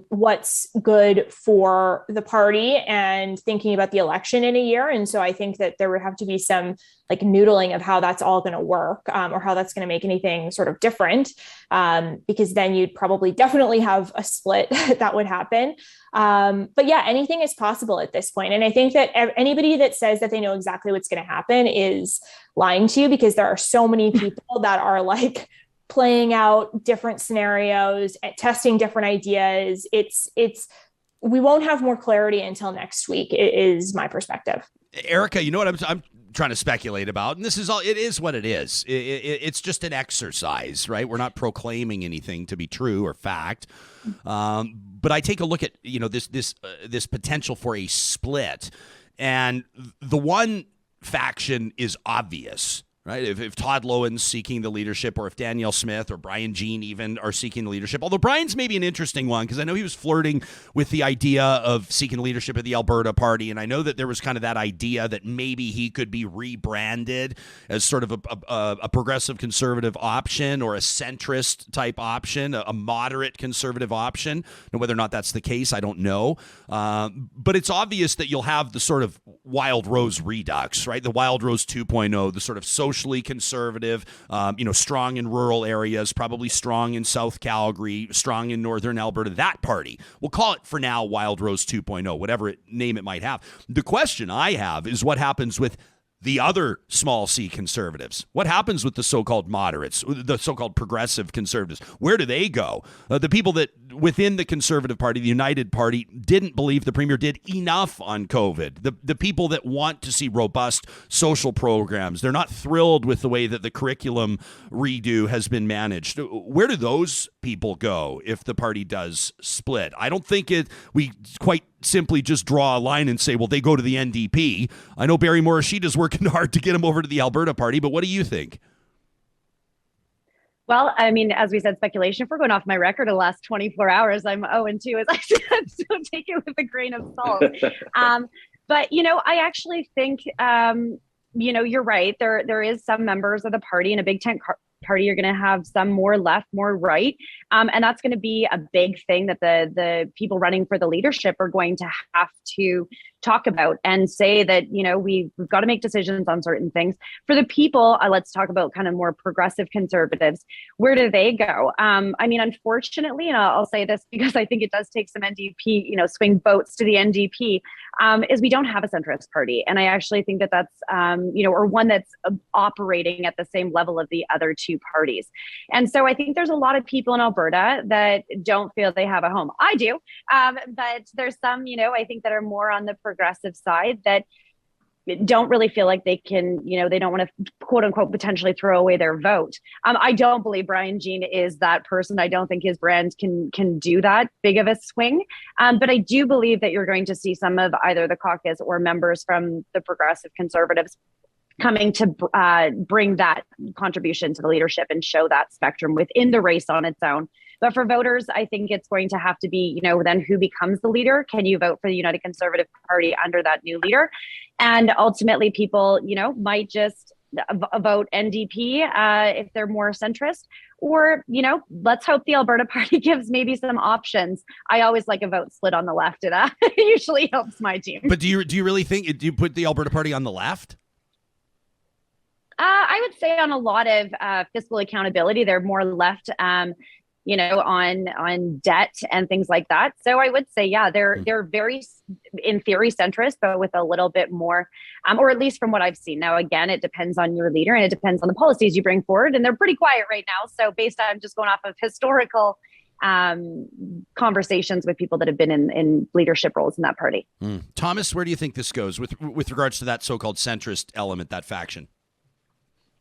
what's good for the party and thinking about the election in a year. And so I think that there would have to be some like noodling of how that's all going to work or how that's going to make anything sort of different, because then you'd probably definitely have a split that would happen. But yeah, anything is possible at this point. And I think that anybody that says that they know exactly what's going to happen is lying to you, because there are so many people that are like playing out different scenarios and testing different ideas. We won't have more clarity until next week, is my perspective.
Erica, you know what I'm trying to speculate about, and it is what it is. It's just an exercise, right? We're not proclaiming anything to be true or fact. But I take a look at, this potential for a split, and the one faction is obvious. Right? If Todd Lowen's seeking the leadership, or if Danielle Smith or Brian Jean even are seeking the leadership, although Brian's maybe an interesting one, because I know he was flirting with the idea of seeking leadership of the Alberta Party, and I know that there was kind of that idea that maybe he could be rebranded as sort of a progressive conservative option, or a centrist type option, a moderate conservative option. Now, whether or not that's the case, I don't know. But it's obvious that you'll have the sort of Wild Rose redux, right? The Wild Rose 2.0, the sort of socially conservative, strong in rural areas, probably strong in South Calgary, strong in Northern Alberta, that party. We'll call it for now Wild Rose 2.0, whatever name it might have. The question I have is what happens with the other small c conservatives? What happens with the so-called moderates, the so-called progressive conservatives? Where do they go? The people that within the Conservative Party, the United Party, didn't believe the premier did enough on COVID. The people that want to see robust social programs, they're not thrilled with the way that the curriculum redo has been managed. Where do those people go if the party does split? I don't think we quite simply just draw a line and say, well, they go to the NDP. I know Barry Morishita's working hard to get him over to the Alberta Party, but what do you think?
Well, I mean, as we said, speculation. If we're going off my record of the last 24 hours, I'm 0-2, as I said, so take it with a grain of salt. But, I actually think, you're right. There is some members of the party in a big tent party. You're going to have some more left, more right. And that's going to be a big thing that the people running for the leadership are going to have to talk about and say that, we've got to make decisions on certain things. For the people, let's talk about kind of more progressive conservatives. Where do they go? Unfortunately, and I'll say this because I think it does take some NDP, swing votes to the NDP, is we don't have a centrist party. And I actually think that that's, or one that's operating at the same level of the other two parties. And so I think there's a lot of people in Alberta that don't feel they have a home. I do. But there's some, I think that are more on the progressive side that don't really feel like they can, they don't want to quote unquote potentially throw away their vote. I don't believe Brian Jean is that person. I don't think his brand can do that big of a swing. But I do believe that you're going to see some of either the caucus or members from the progressive conservatives coming to bring that contribution to the leadership and show that spectrum within the race on its own. But for voters, I think it's going to have to be, then who becomes the leader? Can you vote for the United Conservative Party under that new leader? And ultimately, people, might just vote NDP if they're more centrist. Or, let's hope the Alberta Party gives maybe some options. I always like a vote split on the left. It usually helps my team.
But do you really think, do you put the Alberta Party on the left?
I would say on a lot of fiscal accountability, they're more left, on debt and things like that. So I would say, yeah, they're very, in theory, centrist, but with a little bit more, or at least from what I've seen. Now, again, it depends on your leader and it depends on the policies you bring forward. And they're pretty quiet right now. So based on just going off of historical conversations with people that have been in leadership roles in that party.
Thomas, where do you think this goes with regards to that so-called centrist element, that faction?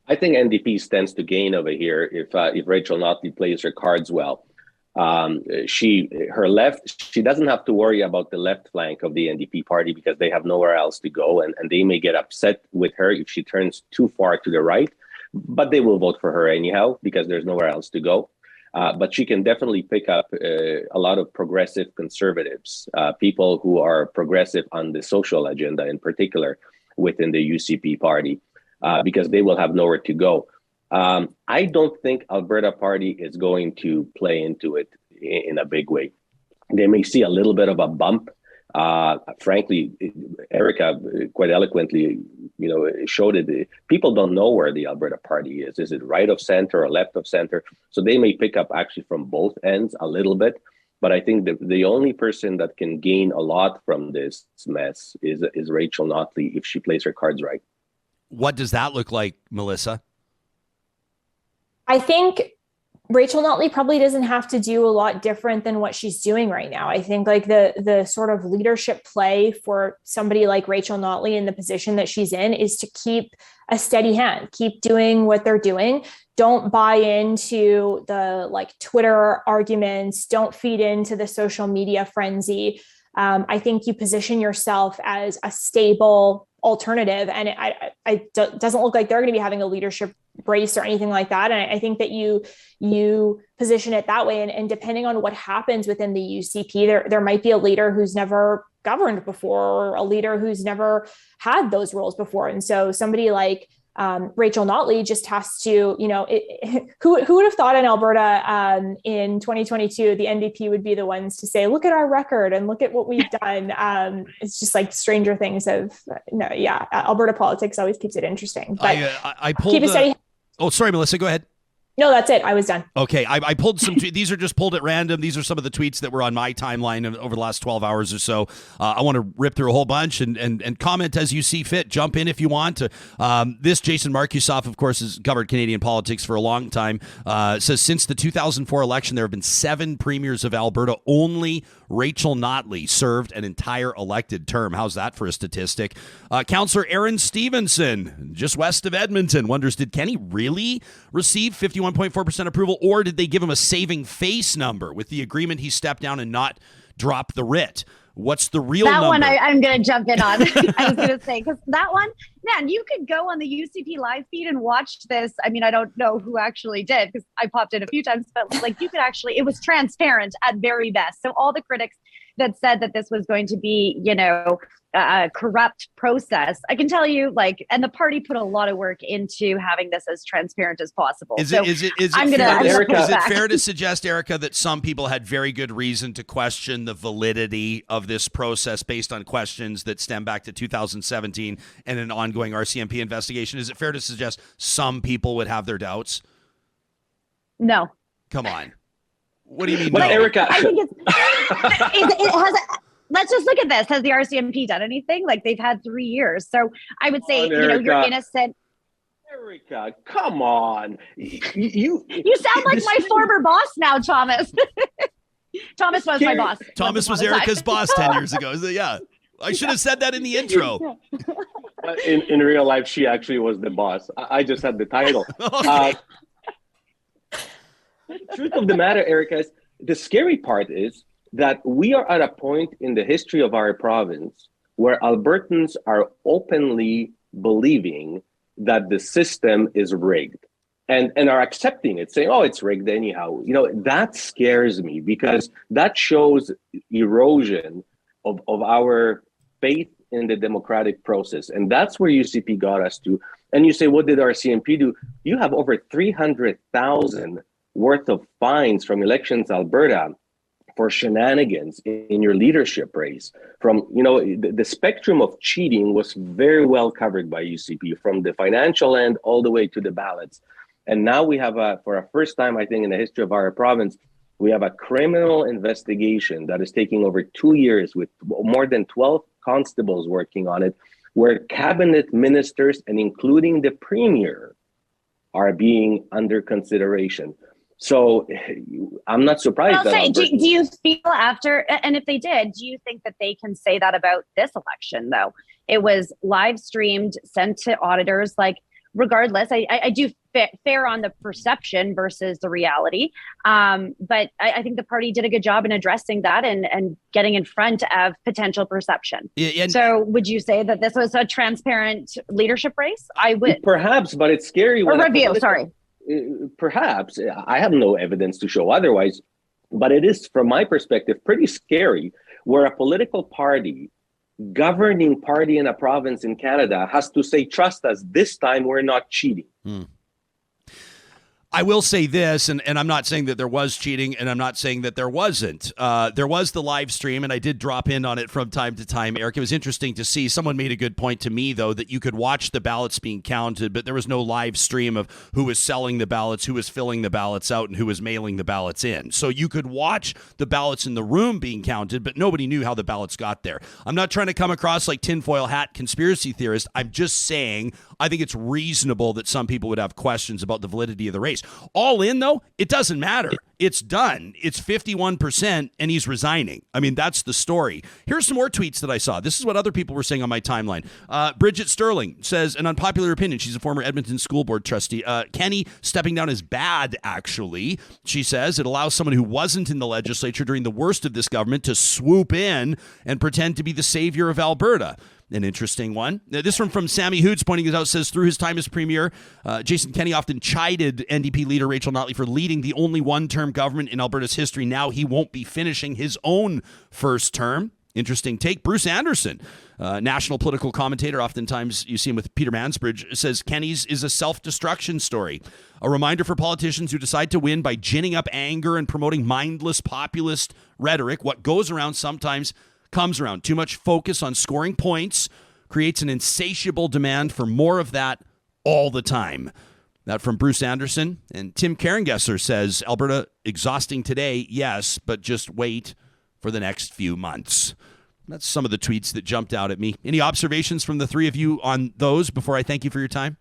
I think NDP stands to gain over here if Rachel Notley plays her cards well. She doesn't have to worry about the left flank of the NDP party because they have nowhere else to go, and they may get upset with her if she turns too far to the right, but they will vote for her anyhow because there's nowhere else to go. But she can definitely pick up a lot of progressive conservatives, people who are progressive on the social agenda in particular within the UCP party. Because they will have nowhere to go. I don't think Alberta Party is going to play into it in a big way. They may see a little bit of a bump. Frankly, Erica quite eloquently, showed it. People don't know where the Alberta Party is. Is it right of center or left of center? So they may pick up actually from both ends a little bit. But I think the only person that can gain a lot from this mess is Rachel Notley if she plays her cards right.
What does that look like, Melissa?
I think Rachel Notley probably doesn't have to do a lot different than what she's doing right now. I think like the sort of leadership play for somebody like Rachel Notley in the position that she's in is to keep a steady hand, keep doing what they're doing. Don't buy into the Twitter arguments. Don't feed into the social media frenzy. I think you position yourself as a stable alternative, and it doesn't look like they're going to be having a leadership race or anything like that. And I think that you position it that way, and depending on what happens within the UCP, there might be a leader who's never governed before, or a leader who's never had those roles before. And so somebody like Rachel Notley just has to, who would have thought in Alberta in 2022, the NDP would be the ones to say, look at our record and look at what we've done. It's just like stranger things Alberta politics always keeps it interesting. But
I pulled
keep it steady.
Oh, sorry, Melissa, go ahead.
No, that's it. I was done.
Okay. I pulled some, these are just pulled at random. These are some of the tweets that were on my timeline over the last 12 hours or so. I want to rip through a whole bunch and comment as you see fit. Jump in if you want. This Jason Markusoff, of course, has covered Canadian politics for a long time. Says since the 2004 election, there have been 7 premiers of Alberta. Only Rachel Notley served an entire elected term. How's that for a statistic? Councillor Aaron Stevenson, just west of Edmonton, wonders, did Kenney really receive 51.4% approval, or did they give him a saving face number with the agreement he stepped down and not drop the writ? What's the real number?
That one I'm going to jump in on. I was going to say, because that one, man, you could go on the UCP live feed and watch this. I mean, I don't know who actually did because I popped in a few times, but you could actually, it was transparent at very best. So all the critics that said that this was going to be, corrupt process. I can tell you, and the party put a lot of work into having this as transparent as possible.
Is it fair to suggest, Erica, that some people had very good reason to question the validity of this process based on questions that stem back to 2017 and an ongoing RCMP investigation? Is it fair to suggest some people would have their doubts?
No.
Come on. What do you mean,
no? Erica,
I think it has. Let's just look at this. Has the RCMP done anything? They've had 3 years. So I would say, you're innocent.
Erica, come on. You
sound like my former boss now, Thomas. Thomas was my boss.
Thomas was Erica's boss 10 years ago. Yeah. I should have said that in the intro.
In real life, she actually was the boss. I just had the title.
Okay.
Truth of the matter, Erica, is the scary part is that we are at a point in the history of our province where Albertans are openly believing that the system is rigged and are accepting it, saying, oh, it's rigged anyhow. That scares me because that shows erosion of our faith in the democratic process. And that's where UCP got us to. And you say, what did RCMP do? You have over 300,000 worth of fines from Elections Alberta for shenanigans in your leadership race. From, the spectrum of cheating was very well covered by UCP, from the financial end all the way to the ballots. And now we have, for a first time, I think, in the history of our province, we have a criminal investigation that is taking over 2 years with more than 12 constables working on it, where cabinet ministers and including the premier are being under consideration. So I'm not surprised.
I'll say, do you feel after, and if they did, do you think that they can say that about this election, though? It was live streamed, sent to auditors. Regardless, I do fair on the perception versus the reality. But I think the party did a good job in addressing that and getting in front of potential perception.
Yeah,
so would you say that this was a transparent leadership race? I would.
Perhaps, but it's scary.
Or review, sorry.
Perhaps. I have no evidence to show otherwise, but it is, from my perspective, pretty scary where a political party, governing party in a province in Canada, has to say, trust us, this time we're not cheating.
I will say this, and I'm not saying that there was cheating, and I'm not saying that there wasn't. There was the live stream, and I did drop in on it from time to time, Eric. It was interesting to see. Someone made a good point to me, though, that you could watch the ballots being counted, but there was no live stream of who was selling the ballots, who was filling the ballots out, and who was mailing the ballots in. So you could watch the ballots in the room being counted, but nobody knew how the ballots got there. I'm not trying to come across like tinfoil hat conspiracy theorist. I'm just saying I think it's reasonable that some people would have questions about the validity of the race. All in, though, it doesn't matter. It's done. It's 51%, and he's resigning. I mean, that's the story. Here's some more tweets that I saw. This is what other people were saying on my timeline. Bridget Sterling says, an unpopular opinion. She's a former Edmonton School Board trustee. Kenney stepping down is bad, actually. She says it allows someone who wasn't in the legislature during the worst of this government to swoop in and pretend to be the savior of Alberta. An interesting one. This one from Sammy Hoots pointing it out says, through his time as premier, Jason Kenney often chided NDP leader Rachel Notley for leading the only one-term government in Alberta's history. Now he won't be finishing his own first term. Interesting take. Bruce Anderson, national political commentator, oftentimes you see him with Peter Mansbridge, says Kenney's is a self-destruction story. A reminder for politicians who decide to win by ginning up anger and promoting mindless populist rhetoric. What goes around sometimes comes around. Too much focus on scoring points creates an insatiable demand for more of that all the time. That from Bruce Anderson. And Tim Karengesser says, Alberta exhausting today, yes, but just wait for the next few months. That's some of the tweets that jumped out at me. Any observations from the three of you on those before I thank you for your time?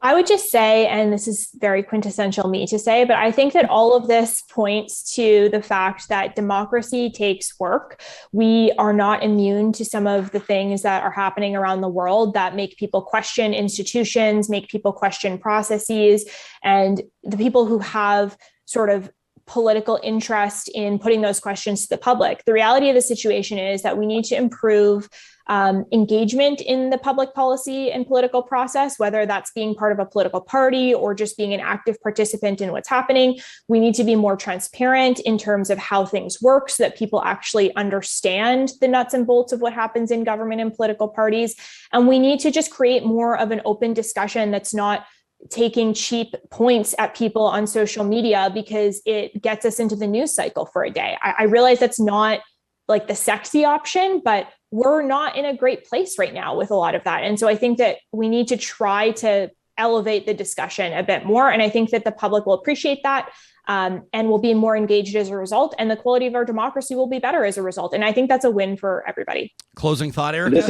I would just say, and this is very quintessential me to say, but I think that all of this points to the fact that democracy takes work. We are not immune to some of the things that are happening around the world that make people question institutions, make people question processes, and the people who have sort of political interest in putting those questions to the public. The reality of the situation is that we need to improve engagement in the public policy and political process, whether that's being part of a political party or just being an active participant in what's happening. We need to be more transparent in terms of how things work so that people actually understand the nuts and bolts of what happens in government and political parties. And we need to just create more of an open discussion that's not taking cheap points at people on social media because it gets us into the news cycle for a day. I realize that's not like the sexy option, but we're not in a great place right now with a lot of that. And so I think that we need to try to elevate the discussion a bit more. And I think that the public will appreciate that and will be more engaged as a result. And the quality of our democracy will be better as a result. And I think that's a win for everybody.
Closing thought, Erica?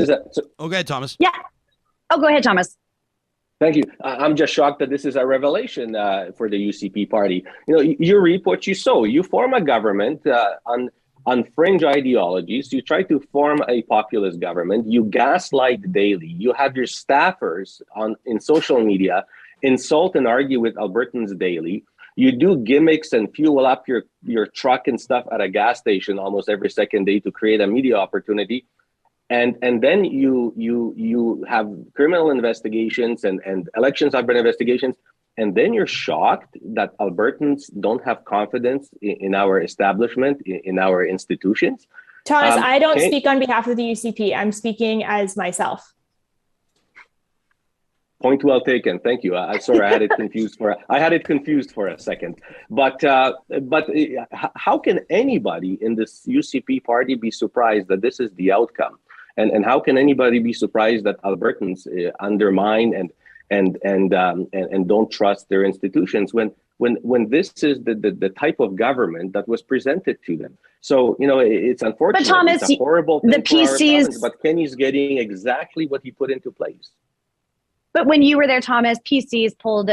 Go ahead, Thomas.
Yeah. Oh, go ahead, Thomas.
Thank you. I'm just shocked that this is a revelation for the UCP party. You reap what you sow. You form a government on fringe ideologies. You try to form a populist government. You gaslight daily. You have your staffers in social media insult and argue with Albertans daily. You do gimmicks and fuel up your truck and stuff at a gas station almost every second day to create a media opportunity. And then you have criminal investigations and elections have been investigations. And then you're shocked that Albertans don't have confidence in our establishment, in our institutions.
Thomas, I don't speak on behalf of the UCP. I'm speaking as myself.
Point well taken. Thank you. I had it confused for a second. But how can anybody in this UCP party be surprised that this is the outcome? And how can anybody be surprised that Albertans undermine and don't trust their institutions when this is the type of government that was presented to them? So it's unfortunate.
But Thomas,
it's a horrible thing
the PCs,
but Kenney's getting exactly what he put into place.
But when you were there, Thomas, PCs pulled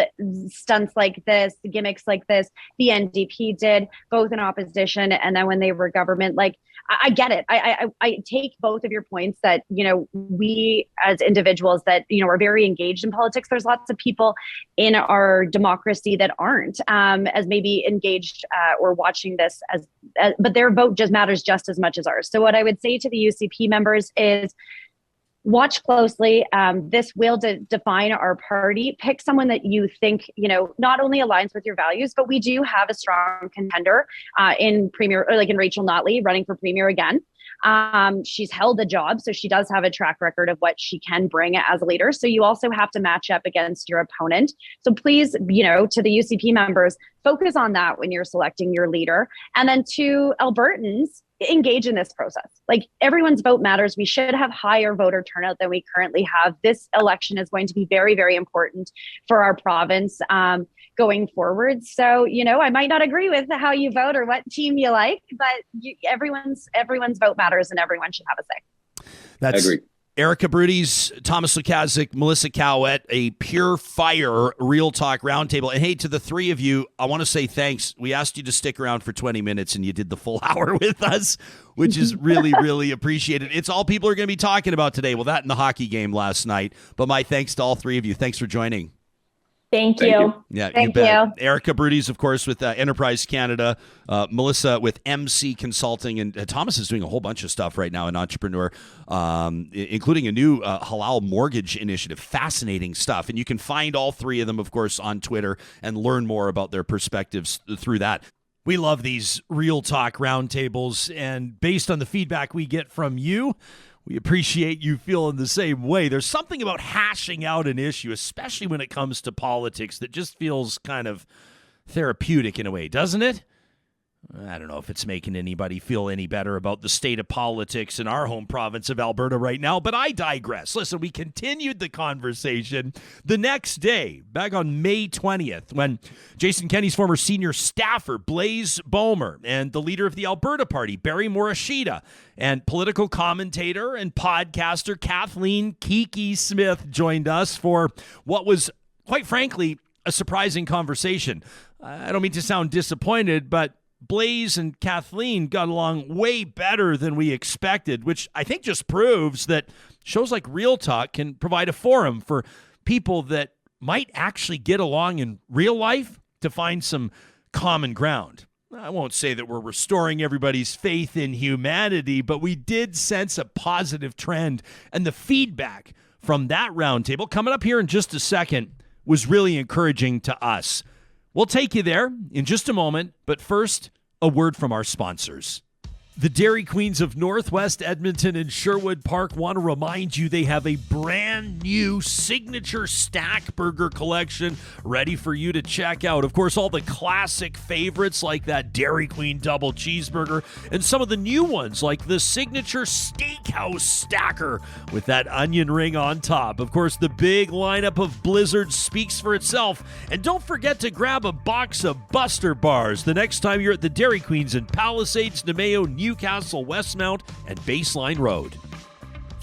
stunts like this, gimmicks like this. The NDP did, both in opposition and then when they were government. Like, I get it. I take both of your points that, we as individuals that, are very engaged in politics. There's lots of people in our democracy that aren't as maybe engaged or watching this but their vote just matters just as much as ours. So what I would say to the UCP members is, watch closely. This will define our party. Pick someone that you think, not only aligns with your values, but we do have a strong contender in Premier, or like in Rachel Notley running for Premier again. She's held the job, so she does have a track record of what she can bring as a leader. So you also have to match up against your opponent. So please, to the UCP members, focus on that when you're selecting your leader. And then to Albertans, engage in this process. Like, everyone's vote matters. We should have higher voter turnout than we currently have. This election is going to be very, very important for our province going forward. So, I might not agree with how you vote or what team you like, but everyone's vote matters and everyone should have a say.
That's
I agree.
Erica Brudies, Thomas Lukazik, Melissa Cowett, a pure fire Real Talk Roundtable. And hey, to the three of you, I want to say thanks. We asked you to stick around for 20 minutes and you did the full hour with us, which is really, really appreciated. It's all people are going to be talking about today. Well, that and the hockey game last night. But my thanks to all three of you. Thanks for joining.
Thank you.
Yeah,
Thank
you bet.
you.
Erica Brudies, of course, with Enterprise Canada, Melissa with MC Consulting, and Thomas is doing a whole bunch of stuff right now in Entrepreneur, including a new halal mortgage initiative. Fascinating stuff. And you can find all three of them, of course, on Twitter and learn more about their perspectives through that. We love these Real Talk roundtables, and based on the feedback we get from you, we appreciate you feeling the same way. There's something about hashing out an issue, especially when it comes to politics, that just feels kind of therapeutic in a way, doesn't it? I don't know if it's making anybody feel any better about the state of politics in our home province of Alberta right now, but I digress. Listen, we continued the conversation the next day, back on May 20th, when Jason Kenney's former senior staffer, Blaise Bomer, and the leader of the Alberta Party, Barry Morishita, and political commentator and podcaster Kathleen Kiki Smith joined us for what was, quite frankly, a surprising conversation. I don't mean to sound disappointed, but Blaise and Kathleen got along way better than we expected, which I think just proves that shows like Real Talk can provide a forum for people that might actually get along in real life to find some common ground. I won't say that we're restoring everybody's faith in humanity, but we did sense a positive trend. And the feedback from that roundtable, coming up here in just a second, was really encouraging to us. We'll take you there in just a moment, but first, a word from our sponsors. The Dairy Queens of Northwest Edmonton and Sherwood Park want to remind you they have a brand new signature stack burger collection ready for you to check out. Of course, all the classic favorites like that Dairy Queen double cheeseburger and some of the new ones like the signature steakhouse stacker with that onion ring on top. Of course, the big lineup of Blizzard speaks for itself. And don't forget to grab a box of Buster Bars the next time you're at the Dairy Queens in Palisades, Nemeo, Newcastle, Westmount, and Baseline Road.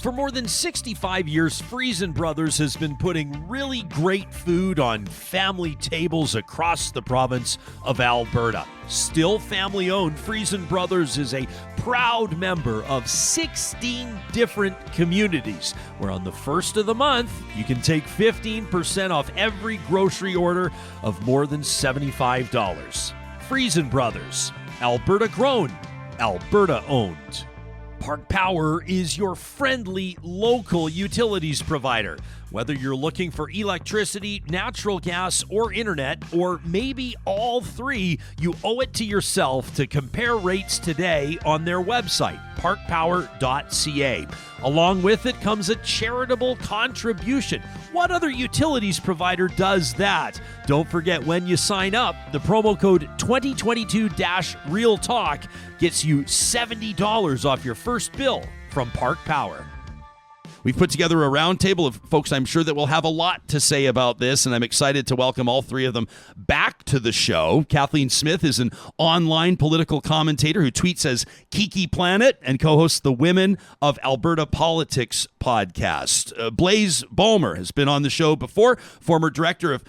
For more than 65 years, Friesen Brothers has been putting really great food on family tables across the province of Alberta. Still family-owned, Friesen Brothers is a proud member of 16 different communities, where on the first of the month, you can take 15% off every grocery order of more than $75. Friesen Brothers, Alberta grown, Alberta owned. Park Power is your friendly local utilities provider. Whether you're looking for electricity, natural gas, or internet, or maybe all three, you owe it to yourself to compare rates today on their website, parkpower.ca. Along with it comes a charitable contribution. What other utilities provider does that? Don't forget, when you sign up, the promo code 2022-REAL-TALK gets you $70 off your first bill from Park Power. We've put together a roundtable of folks I'm sure that will have a lot to say about this, and I'm excited to welcome all three of them back to the show. Kathleen Smith is an online political commentator who tweets as Kiki Planet and co-hosts the Women of Alberta Politics podcast. Blaise Boehmer has been on the show before, former director of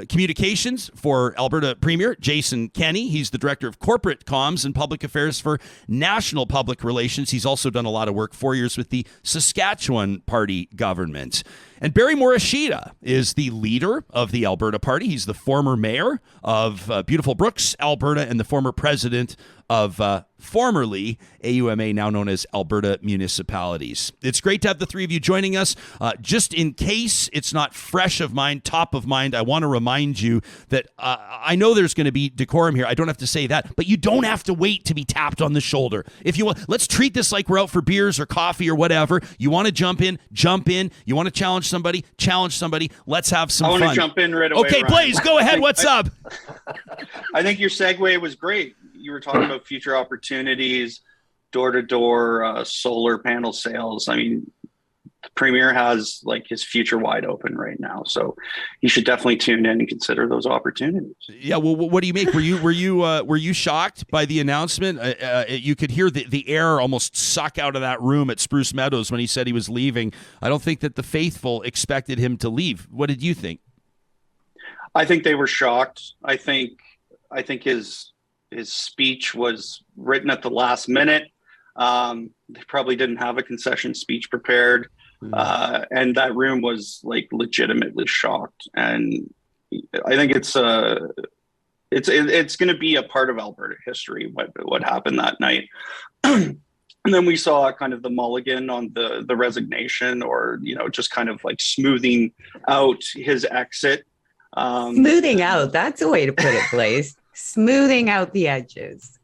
communications for Alberta Premier Jason Kenney. He's the director of corporate comms and public affairs for National Public Relations. He's also done a lot of work, 4 years with the Saskatchewan Party government. And Barry Morishita is the leader of the Alberta Party. He's the former mayor of beautiful Brooks, Alberta, and the former president of formerly AUMA, now known as Alberta Municipalities. It's great to have the three of you joining us. Just in case it's not fresh of mind, top of mind, I want to remind you that I know there's going to be decorum here. I don't have to say that, but you don't have to wait to be tapped on the shoulder. If you want, let's treat this like we're out for beers or coffee or whatever. You want to jump in, jump in. You want to challenge somebody, challenge somebody. Let's have some fun.
I want to jump in right away.
Okay,
Ryan.
Blaise, go ahead. What's up?
I think your segue was great. You were talking about future opportunities, door-to-door solar panel sales. I mean, the Premier has like his future wide open right now, so you should definitely tune in and consider those opportunities.
Yeah, well, what do you make? Were you shocked by the announcement? You could hear the air almost suck out of that room at Spruce Meadows when he said he was leaving. I don't think that the faithful expected him to leave. What did you think?
I think they were shocked. I think his speech was written at the last minute. They probably didn't have a concession speech prepared. And that room was like legitimately shocked. And I think it's going to be a part of Alberta history, what happened that night. And then we saw kind of the mulligan on the resignation, or, just kind of like smoothing out his exit.
Smoothing out. That's a way to put it, Blaise. Smoothing out the edges.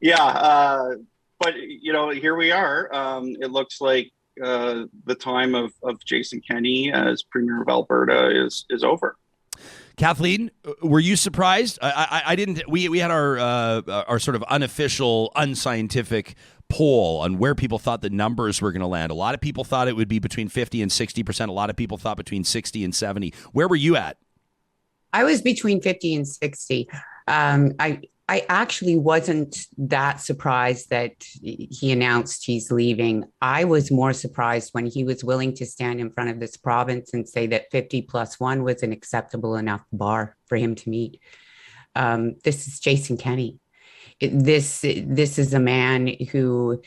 Yeah. But, here we are. It looks like the time of Jason Kenney as Premier of Alberta is over.
Kathleen, were you surprised? I didn't. We had our sort of unofficial, unscientific poll on where people thought the numbers were going to land. A lot of people thought it would be between 50 and 60%. A lot of people thought between 60 and 70. Where were you at?
I was between 50 and 60. I actually wasn't that surprised that he announced he's leaving. I was more surprised when he was willing to stand in front of this province and say that 50+1 was an acceptable enough bar for him to meet. This is Jason Kenney. This is a man who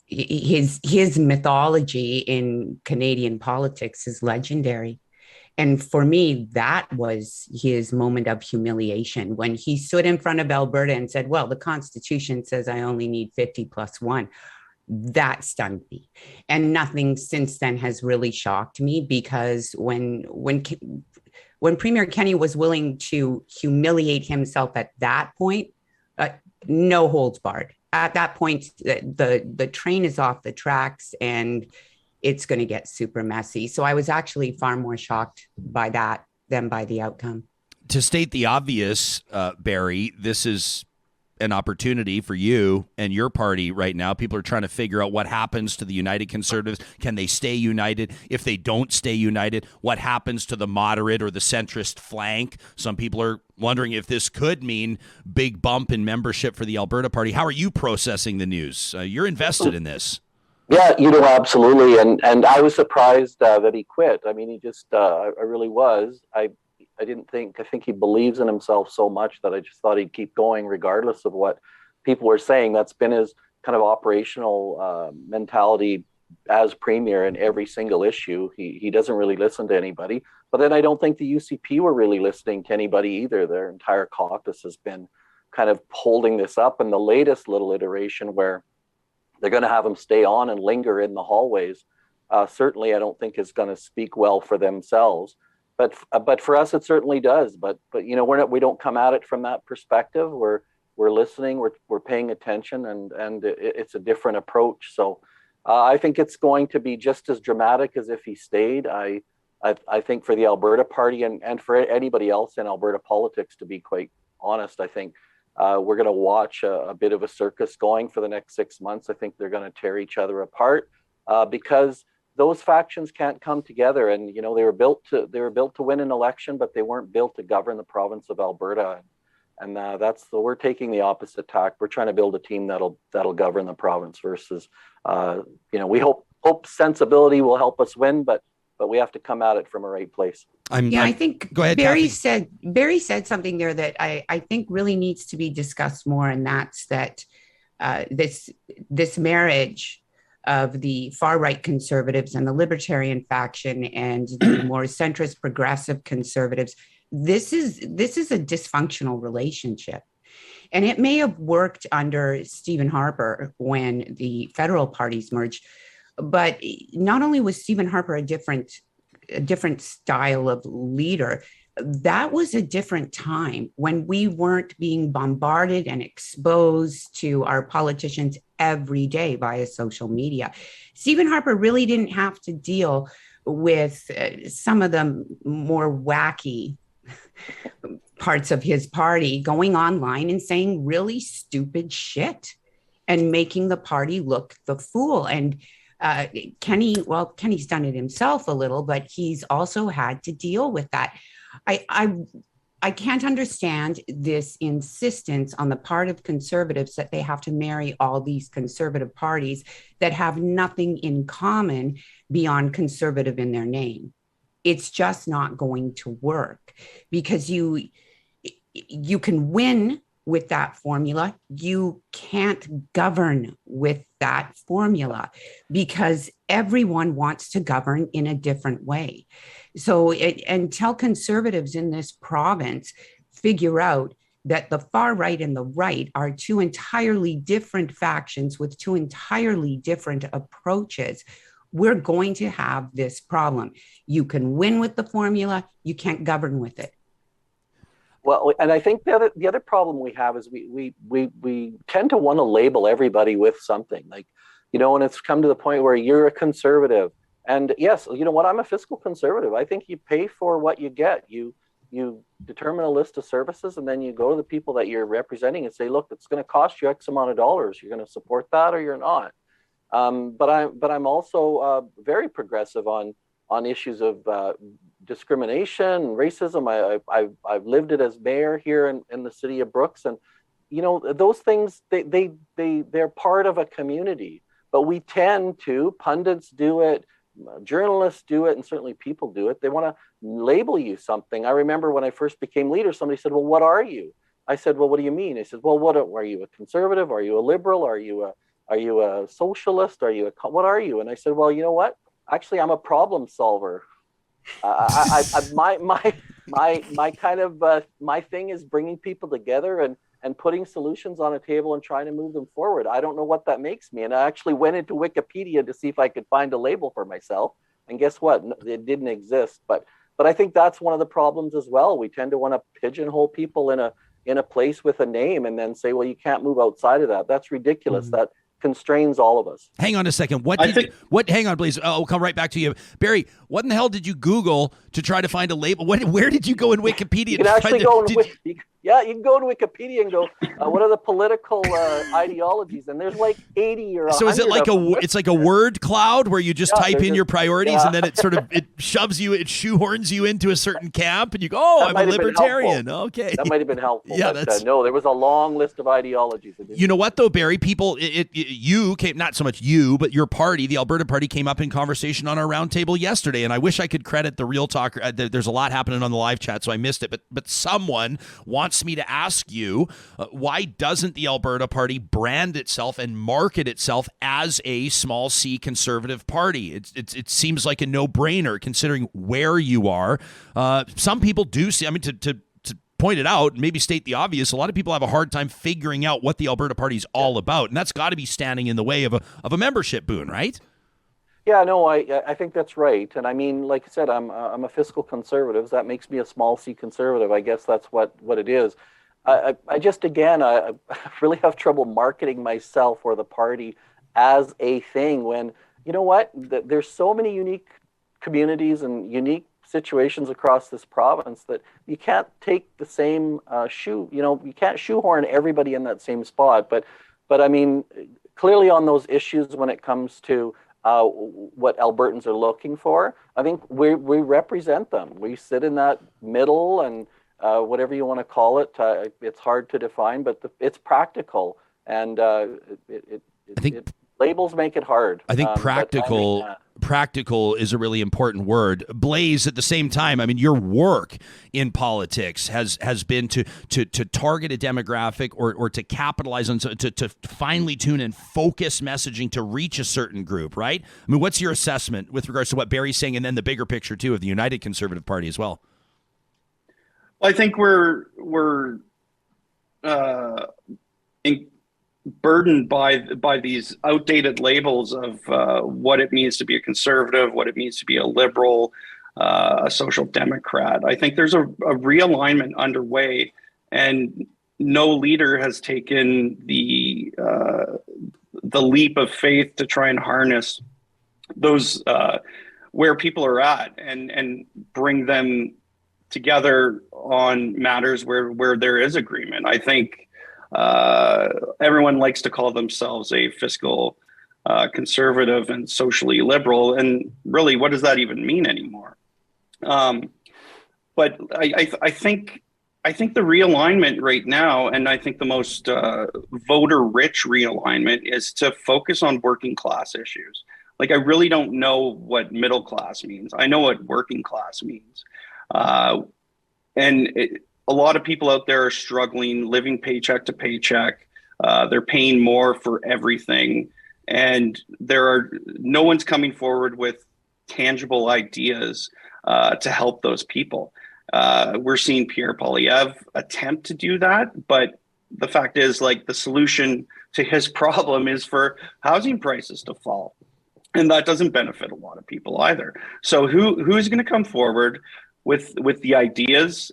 his mythology in Canadian politics is legendary. And for me, that was his moment of humiliation when he stood in front of Alberta and said, well, the Constitution says I only need 50 plus one. That stunned me. And nothing since then has really shocked me, because when Premier Kenney was willing to humiliate himself at that point, no holds barred. At that point, the train is off the tracks and it's going to get super messy. So I was actually far more shocked by that than by the outcome.
To state the obvious, Barry, this is an opportunity for you and your party right now. People are trying to figure out what happens to the United Conservatives. Can they stay united? If they don't stay united, what happens to the moderate or the centrist flank? Some people are wondering if this could mean big bump in membership for the Alberta Party. How are you processing the news? You're invested in this.
Yeah, absolutely. And I was surprised that he quit. I mean, he just, I really was. I think he believes in himself so much that I just thought he'd keep going regardless of what people were saying. That's been his kind of operational mentality as premier in every single issue. He doesn't really listen to anybody. But then I don't think the UCP were really listening to anybody either. Their entire caucus has been kind of holding this up. And the latest little iteration where they're going to have him stay on and linger in the hallways, certainly I don't think is going to speak well for themselves. But for us, it certainly does. But we don't come at it from that perspective. We're listening, we're paying attention, and it's a different approach. So I think it's going to be just as dramatic as if he stayed. I think for the Alberta Party and for anybody else in Alberta politics, to be quite honest, I think we're going to watch a bit of a circus going for the next 6 months. I think they're going to tear each other apart because those factions can't come together. And they were built to win an election, but they weren't built to govern the province of Alberta. And we're taking the opposite tack. We're trying to build a team that'll govern the province versus we hope sensibility will help us win, but we have to come at it from a right place.
I think
go ahead,
Barry
Kathy.
said something there that I think really needs to be discussed more, and that's that this marriage of the far-right conservatives and the libertarian faction and the more centrist progressive conservatives, this is a dysfunctional relationship. And it may have worked under Stephen Harper when the federal parties merged, but not only was Stephen Harper a different style of leader, that was a different time when we weren't being bombarded and exposed to our politicians every day via social media. Stephen Harper really didn't have to deal with some of the more wacky parts of his party going online and saying really stupid shit and making the party look the fool. And Kenny's done it himself a little, but he's also had to deal with that. I can't understand this insistence on the part of conservatives that they have to marry all these conservative parties that have nothing in common beyond conservative in their name. It's just not going to work because you can win with that formula. You can't govern with that formula because everyone wants to govern in a different way. So until conservatives in this province figure out that the far right and the right are two entirely different factions with two entirely different approaches, we're going to have this problem. You can win with the formula, you can't govern with it.
Well, and I think the other problem we have is we tend to want to label everybody with something, like, and it's come to the point where you're a conservative. And yes, you know what, I'm a fiscal conservative. I think you pay for what you get. You determine a list of services, and then you go to the people that you're representing and say, look, it's going to cost you X amount of dollars. You're going to support that or you're not. But I'm also very progressive on issues of discrimination, racism. I've lived it as mayor here in the city of Brooks, and those things they're part of a community. But we tend to, pundits do it, journalists do it, and certainly people do it. They want to label you something. I remember when I first became leader, somebody said, "Well, what are you?" I said, "Well, what do you mean?" They said, "Well, what are you? A conservative? Are you a liberal? Are you a socialist? What are you?" And I said, "Well, you know what? Actually, I'm a problem solver." My kind of my thing is bringing people together and putting solutions on a table and trying to move them forward. I don't know what that makes me. And I actually went into Wikipedia to see if I could find a label for myself. And guess what? It didn't exist. But I think that's one of the problems as well. We tend to want to pigeonhole people in a place with a name and then say, well, you can't move outside of that. That's ridiculous. That constrains all of us.
Hang on a second. Hang on, please. I'll come right back to you. Barry, what in the hell did you Google to try to find a label? Where did you go in Wikipedia?
You can actually go you can go to Wikipedia and go, what are the political ideologies? And there's like 80 or 100.
So is it like it's like a word cloud where you just type in your priorities and then it sort of, it shoehorns you into a certain camp and you go, oh, I'm a libertarian. Okay.
That might have been helpful.
Yeah,
but, no, there was a long list of ideologies.
You know what though, Barry, people, you came, not so much you, but your party, the Alberta Party, came up in conversation on our roundtable yesterday. And I wish I could credit the Real Talk. There's a lot happening on the live chat, so I missed it. But someone wants me to ask you, why doesn't the Alberta Party brand itself and market itself as a small c conservative party? It seems like a no-brainer considering where you are. Some people do see, I mean, to point it out, maybe state the obvious, a lot of people have a hard time figuring out what the Alberta Party is all about, and that's got to be standing in the way of a membership boon, right?
Yeah, no, I think that's right. And I mean, like I said, I'm a fiscal conservative. That makes me a small c conservative. I guess that's what it is. I just, again, I really have trouble marketing myself or the party as a thing when, you know what, there's so many unique communities and unique situations across this province that you can't take the same you can't shoehorn everybody in that same spot. But I mean, clearly on those issues when it comes to what Albertans are looking for, I think we represent them. We sit in that middle and whatever you want to call it. It's hard to define, but it's practical. And I think labels make it hard.
I think practical is a really important word. Blaze, at the same time, I mean, your work in politics has been to target a demographic or to capitalize on, to finely tune and focus messaging to reach a certain group, right? I mean, what's your assessment with regards to what Barry's saying and then the bigger picture, too, of the United Conservative Party as well?
Well, I think we're burdened by these outdated labels of what it means to be a conservative, what it means to be a liberal, a social democrat. I think there's a realignment underway, and no leader has taken the leap of faith to try and harness those where people are at and bring them together on matters where there is agreement. I think everyone likes to call themselves a fiscal conservative and socially liberal, and really, what does that even mean anymore? But I think the realignment right now, and I think the most voter-rich realignment, is to focus on working class issues. Like, I really don't know what middle class means. I know what working class means. A lot of people out there are struggling, living paycheck to paycheck. They're paying more for everything. And no one's coming forward with tangible ideas to help those people. We're seeing Pierre Poilievre attempt to do that. But the fact is, like, the solution to his problem is for housing prices to fall. And that doesn't benefit a lot of people either. So who's going to come forward with the ideas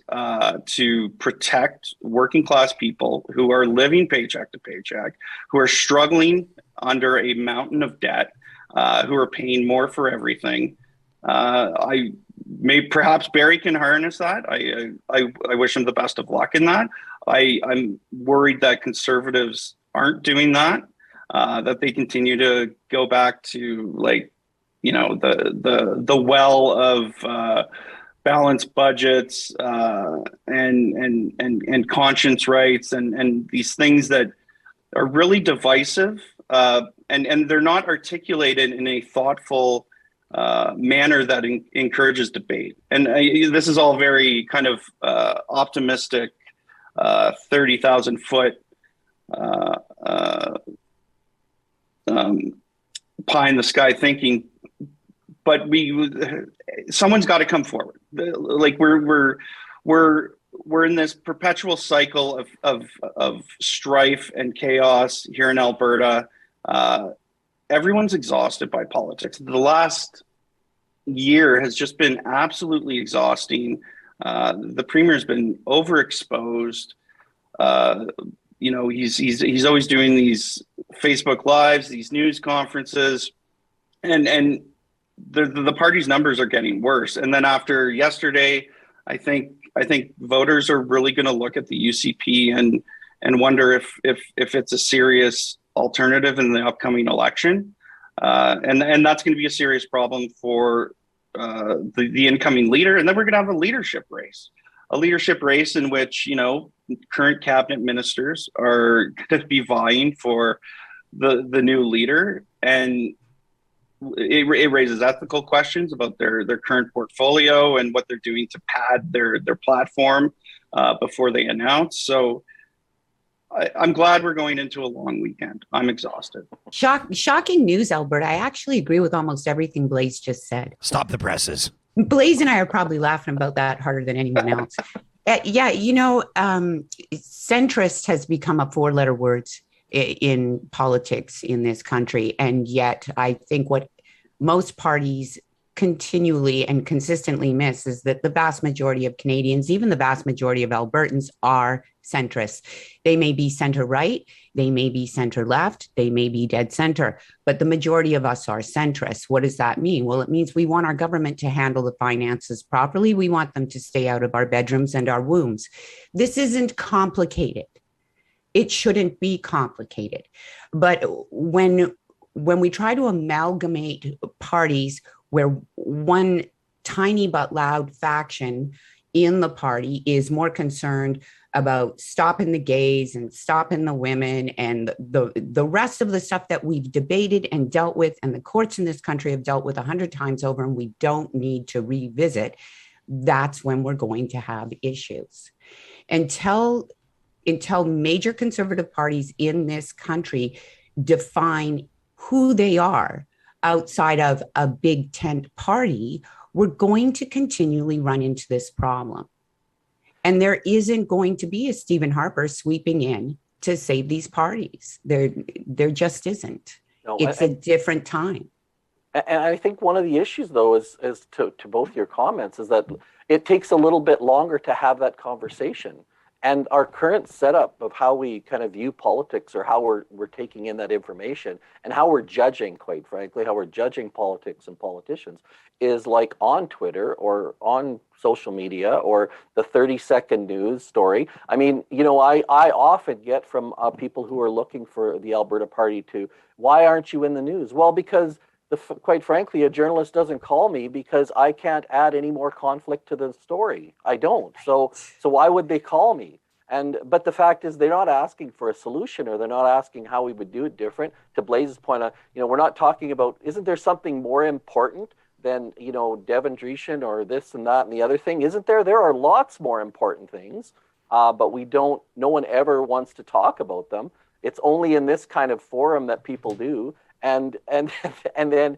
to protect working class people who are living paycheck to paycheck, who are struggling under a mountain of debt, who are paying more for everything? Perhaps Barry can harness that. I wish him the best of luck in that. I'm worried that Conservatives aren't doing that, that they continue to go back to, like, you know, the well of balanced budgets and conscience rights and these things that are really divisive, and they're not articulated in a thoughtful manner that encourages debate. And this is all very kind of optimistic, 30,000 foot pie in the sky thinking. but someone's got to come forward. Like we're in this perpetual cycle of strife and chaos here in Alberta. Everyone's exhausted by politics. The last year has just been absolutely exhausting. The premier's been overexposed. He's always doing these Facebook Lives, these news conferences, and the party's numbers are getting worse. And then after yesterday, I think voters are really going to look at the UCP and wonder if it's a serious alternative in the upcoming election, and that's going to be a serious problem for the incoming leader. And then we're going to have a leadership race in which current cabinet ministers are going to be vying for the new leader, and it raises ethical questions about their current portfolio and what they're doing to pad their platform before they announce. So I'm glad we're going into a long weekend. I'm exhausted.
Shocking news, Alberta. I actually agree with almost everything Blaze just said.
Stop the presses.
Blaze and I are probably laughing about that harder than anyone else. Centrist has become a 4-letter word in politics in this country. And yet I think what most parties continually and consistently miss is that the vast majority of Canadians, even the vast majority of Albertans, are centrist. They may be center right, they may be center left, they may be dead center, but the majority of us are centrist. What does that mean? Well, it means we want our government to handle the finances properly. We want them to stay out of our bedrooms and our wombs. This isn't complicated. It shouldn't be complicated. But when we try to amalgamate parties where one tiny but loud faction in the party is more concerned about stopping the gays and stopping the women and the rest of the stuff that we've debated and dealt with, and the courts in this country have dealt with 100 times over, and we don't need to revisit, that's when we're going to have issues. Until major conservative parties in this country define who they are outside of a big tent party, we're going to continually run into this problem. And there isn't going to be a Stephen Harper sweeping in to save these parties. There just isn't. No, it's a different time.
And I think one of the issues, though, is to both your comments, is that it takes a little bit longer to have that conversation. And our current setup of how we kind of view politics, or how we're taking in that information, and how we're judging, quite frankly, how we're judging politics and politicians, is like on Twitter or on social media or the 30-second news story. I mean, I often get from people who are looking for the Alberta Party to, why aren't you in the news? Well, because quite frankly, a journalist doesn't call me because I can't add any more conflict to the story. I don't. So why would they call me? But the fact is, they're not asking for a solution, or they're not asking how we would do it different. To Blaze's point, we're not talking about, isn't there something more important than, Devon Dreeshen or this and that and the other thing? Isn't there? There are lots more important things, but no one ever wants to talk about them. It's only in this kind of forum that people do. And then,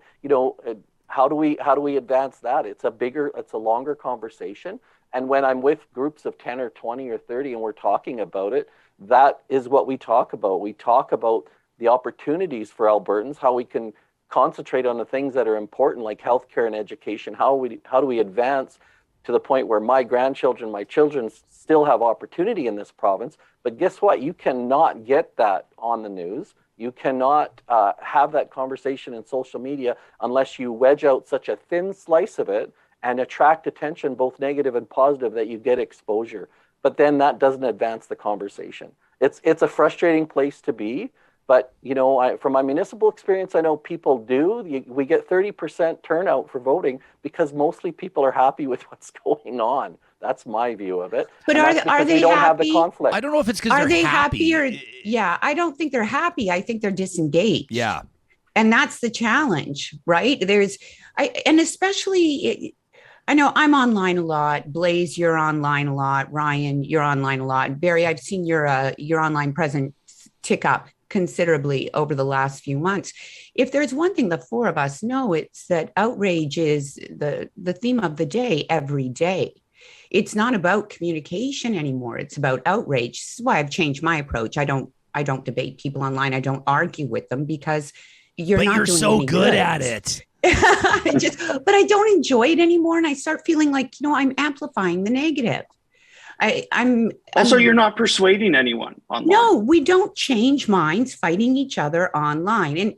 how do we advance that? It's a longer conversation. And when I'm with groups of 10 or 20 or 30 and we're talking about it, that is what we talk about. We talk about the opportunities for Albertans, how we can concentrate on the things that are important, like healthcare and education. How do we advance to the point where my grandchildren, my children still have opportunity in this province? But guess what? You cannot get that on the news. You cannot have that conversation in social media unless you wedge out such a thin slice of it and attract attention, both negative and positive, that you get exposure. But then that doesn't advance the conversation. It's a frustrating place to be. But, from my municipal experience, I know people do. We get 30% turnout for voting because mostly people are happy with what's going on. That's my view of it.
But are they
don't
happy?
Have the conflict.
I don't know if it's because they're happy.
Yeah, I don't think they're happy. I think they're disengaged.
Yeah.
And that's the challenge, right? And especially, I know I'm online a lot. Blaze, you're online a lot. Ryan, you're online a lot. Barry, I've seen your online presence tick up. considerably over the last few months. If there's one thing the four of us know, it's that outrage is the theme of the day every day. It's not about communication anymore. It's about outrage. This is why I've changed my approach. I don't debate people online. I don't argue with them because you're doing
so
any
good at it.
But I don't enjoy it anymore. And I start feeling like, I'm amplifying the negative.
You're not persuading anyone online.
No, we don't change minds fighting each other online. And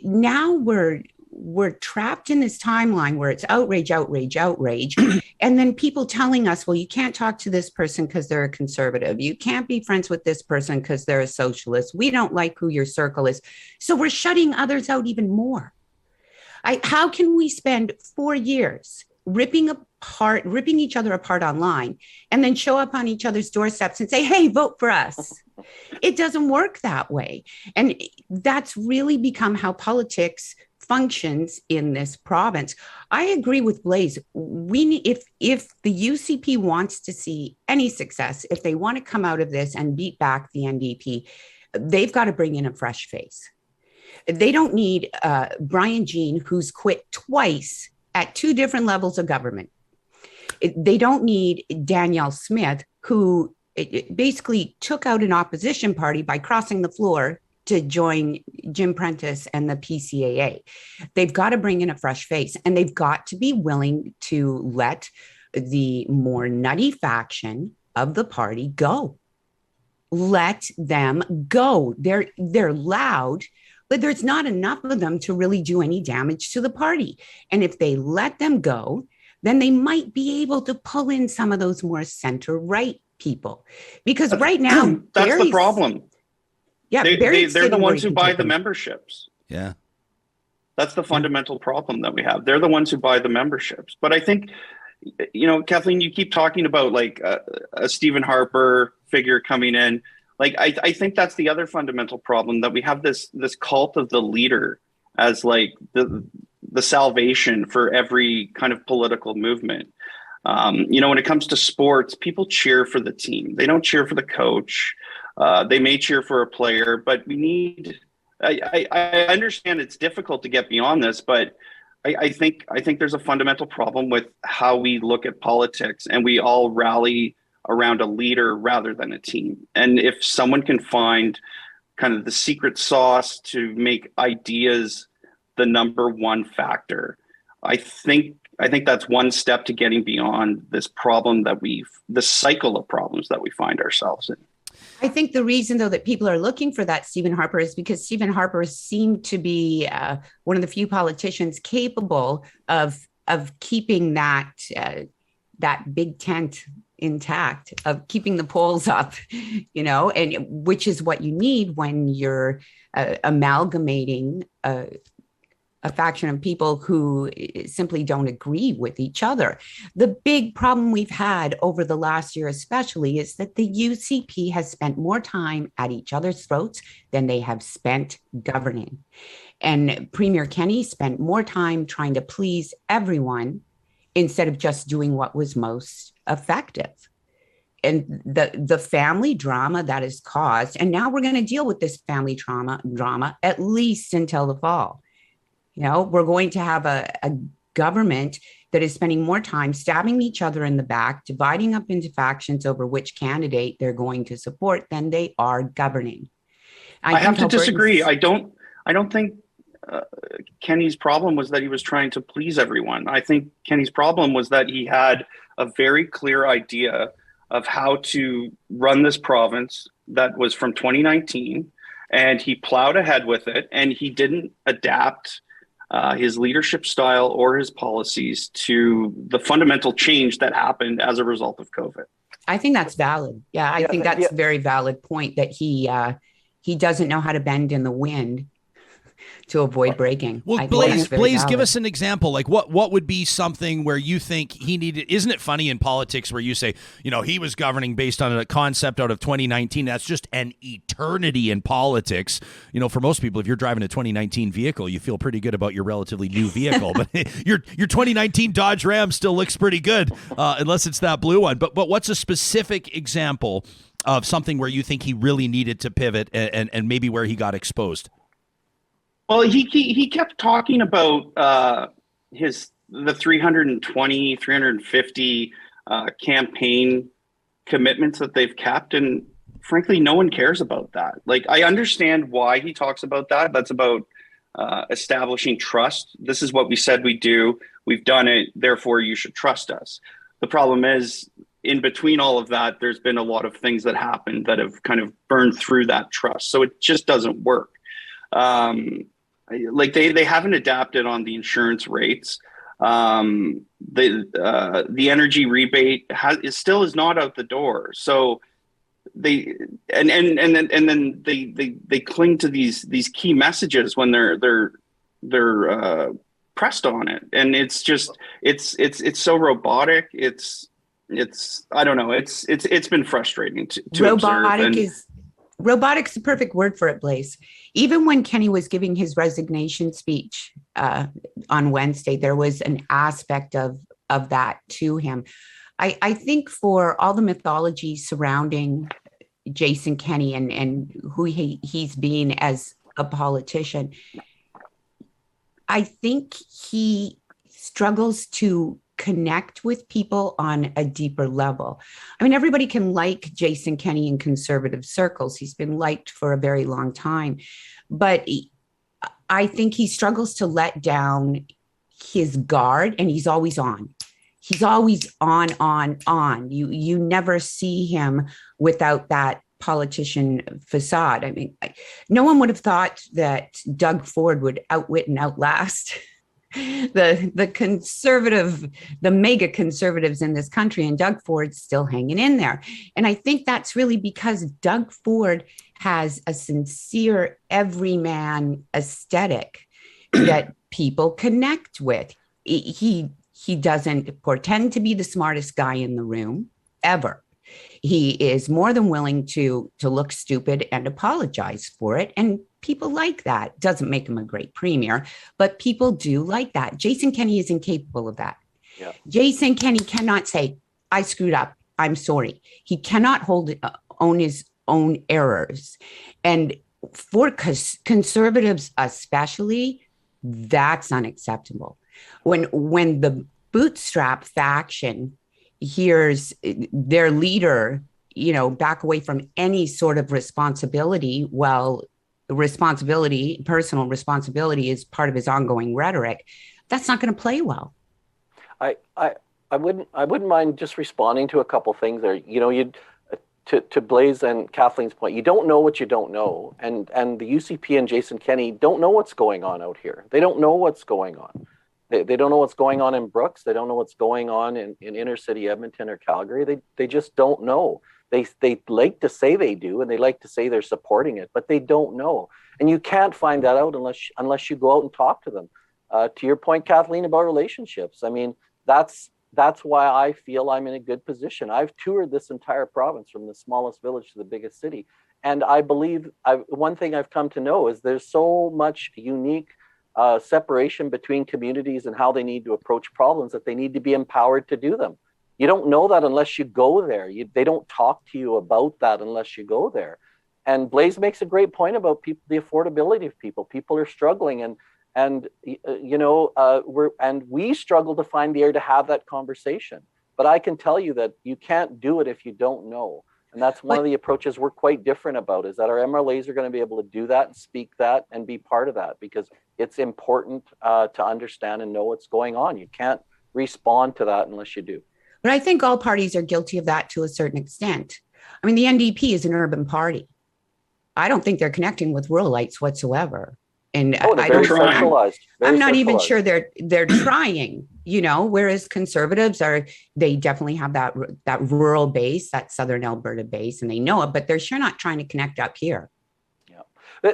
now we're trapped in this timeline where it's outrage, outrage, outrage. And then people telling us, well, you can't talk to this person because they're a conservative. You can't be friends with this person because they're a socialist. We don't like who your circle is. So we're shutting others out even more. How can we spend 4 years ripping each other apart online and then show up on each other's doorsteps and say, hey, vote for us? It doesn't work that way. And that's really become how politics functions in this province. I agree with Blaise. If the UCP wants to see any success, if they want to come out of this and beat back the NDP, they've got to bring in a fresh face. They don't need Brian Jean, who's quit twice at 2 different levels of government. They don't need Danielle Smith, who basically took out an opposition party by crossing the floor to join Jim Prentice and the PCAA. They've got to bring in a fresh face, and they've got to be willing to let the more nutty faction of the party go. Let them go. They're loud, but there's not enough of them to really do any damage to the party. And if they let them go, then they might be able to pull in some of those more center-right people. Because right now,
that's the problem.
Yeah,
they're the ones who buy the memberships.
Yeah.
That's the fundamental problem that we have. They're the ones who buy the memberships. But I think, Kathleen, you keep talking about like a Stephen Harper figure coming in. Like, I think that's the other fundamental problem, that we have this cult of the leader as like the salvation for every kind of political movement. When it comes to sports, people cheer for the team. They don't cheer for the coach. They may cheer for a player, but we need, I understand it's difficult to get beyond this, but I think there's a fundamental problem with how we look at politics, and we all rally around a leader rather than a team. And if someone can find kind of the secret sauce to make ideas the number one factor, I think that's one step to getting beyond this problem the cycle of problems that we find ourselves in.
I think the reason, though, that people are looking for that Stephen Harper is because Stephen Harper seemed to be one of the few politicians capable of keeping that big tent intact, of keeping the polls up, and which is what you need when you're amalgamating a faction of people who simply don't agree with each other. The big problem we've had over the last year especially is that the UCP has spent more time at each other's throats than they have spent governing. And Premier Kenney spent more time trying to please everyone instead of just doing what was most effective. And the family drama that is caused, and now we're going to deal with this family drama at least until the fall. We're going to have a government that is spending more time stabbing each other in the back, dividing up into factions over which candidate they're going to support than they are governing.
I have to disagree. I don't think Kenney's problem was that he was trying to please everyone. I think Kenney's problem was that he had a very clear idea of how to run this province that was from 2019, and he plowed ahead with it, and he didn't adapt his leadership style or his policies to the fundamental change that happened as a result of COVID.
I think that's valid. Yeah, I think that's a very valid point, that he doesn't know how to bend in the wind to avoid breaking.
Well, Blaise, give us an example. Like what would be something where you think he needed? Isn't it funny in politics where you say, he was governing based on a concept out of 2019? That's just an eternity in politics. For most people, if you're driving a 2019 vehicle, you feel pretty good about your relatively new vehicle. But your 2019 Dodge Ram still looks pretty good, unless it's that blue one. But what's a specific example of something where you think he really needed to pivot and maybe where he got exposed?
Well, he kept talking about the 320, 350 campaign commitments that they've kept, and frankly, no one cares about that. Like, I understand why he talks about that. That's about establishing trust. This is what we said we do. We've done it. Therefore, you should trust us. The problem is, in between all of that, there's been a lot of things that happened that have kind of burned through that trust. So it just doesn't work. Like they haven't adapted on the insurance rates. The energy rebate still is not out the door. So they and then they cling to these key messages when they're pressed on it, and it's just it's so robotic. It's I don't know. It's been frustrating to observe.
Robotic's the perfect word for it, Blaze. Even when Kenney was giving his resignation speech on Wednesday, there was an aspect of that to him. I think for all the mythology surrounding Jason Kenney and who he's been as a politician, I think he struggles to connect with people on a deeper level. I mean, everybody can like Jason Kenney in conservative circles. He's been liked for a very long time, but I think he struggles to let down his guard, and he's always on. He's always on. You never see him without that politician facade. I mean, no one would have thought that Doug Ford would outwit and outlast the mega conservatives in this country, and Doug Ford's still hanging in there. And I think that's really because Doug Ford has a sincere everyman aesthetic that people connect with. He doesn't pretend to be the smartest guy in the room ever. He is more than willing to look stupid and apologize for it. And people like that. Doesn't make him a great premier, but people do like that. Jason Kenney is incapable of that. Yeah. Jason Kenney cannot say, I screwed up, I'm sorry. He cannot own his own errors. And for conservatives especially, that's unacceptable. When the bootstrap faction hears their leader, back away from any sort of responsibility, well, personal responsibility is part of his ongoing rhetoric. That's not going to play well.
I wouldn't mind just responding to a couple things there. To Blaze and Kathleen's point, you don't know what you don't know, and the UCP and Jason Kenney don't know what's going on out here. They don't know what's going on. They don't know what's going on in Brooks. They don't know what's going on in inner city Edmonton or Calgary. They just don't know. They like to say they do, and they like to say they're supporting it, but they don't know. And you can't find that out unless you go out and talk to them. To your point, Kathleen, about relationships, I mean, that's why I feel I'm in a good position. I've toured this entire province from the smallest village to the biggest city. And I believe one thing I've come to know is there's so much unique separation between communities and how they need to approach problems that they need to be empowered to do them. You don't know that unless you go there. They don't talk to you about that unless you go there. And Blaze makes a great point about people, the affordability of people. People are struggling, and we struggle to find the air to have that conversation. But I can tell you that you can't do it if you don't know. And that's one of the approaches we're quite different about, is that our MLAs are going to be able to do that and speak that and be part of that, because it's important to understand and know what's going on. You can't respond to that unless you do.
But I think all parties are guilty of that to a certain extent. I mean, the NDP is an urban party. I don't think they're connecting with ruralites whatsoever. And I'm not even sure they're trying, whereas conservatives they definitely have that rural base, that Southern Alberta base, and they know it, but they're sure not trying to connect up here.
Yeah.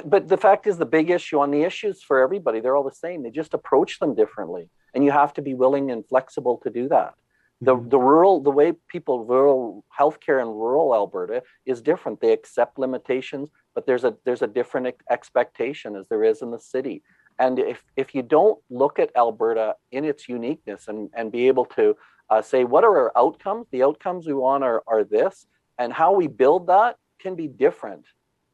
But the fact is, the big issue on the issues for everybody, they're all the same. They just approach them differently. And you have to be willing and flexible to do that. The way rural healthcare in rural Alberta is different. They accept limitations, but there's a different expectation as there is in the city. And if you don't look at Alberta in its uniqueness and be able to say, what are our outcomes? The outcomes we want are this, And how we build that can be different.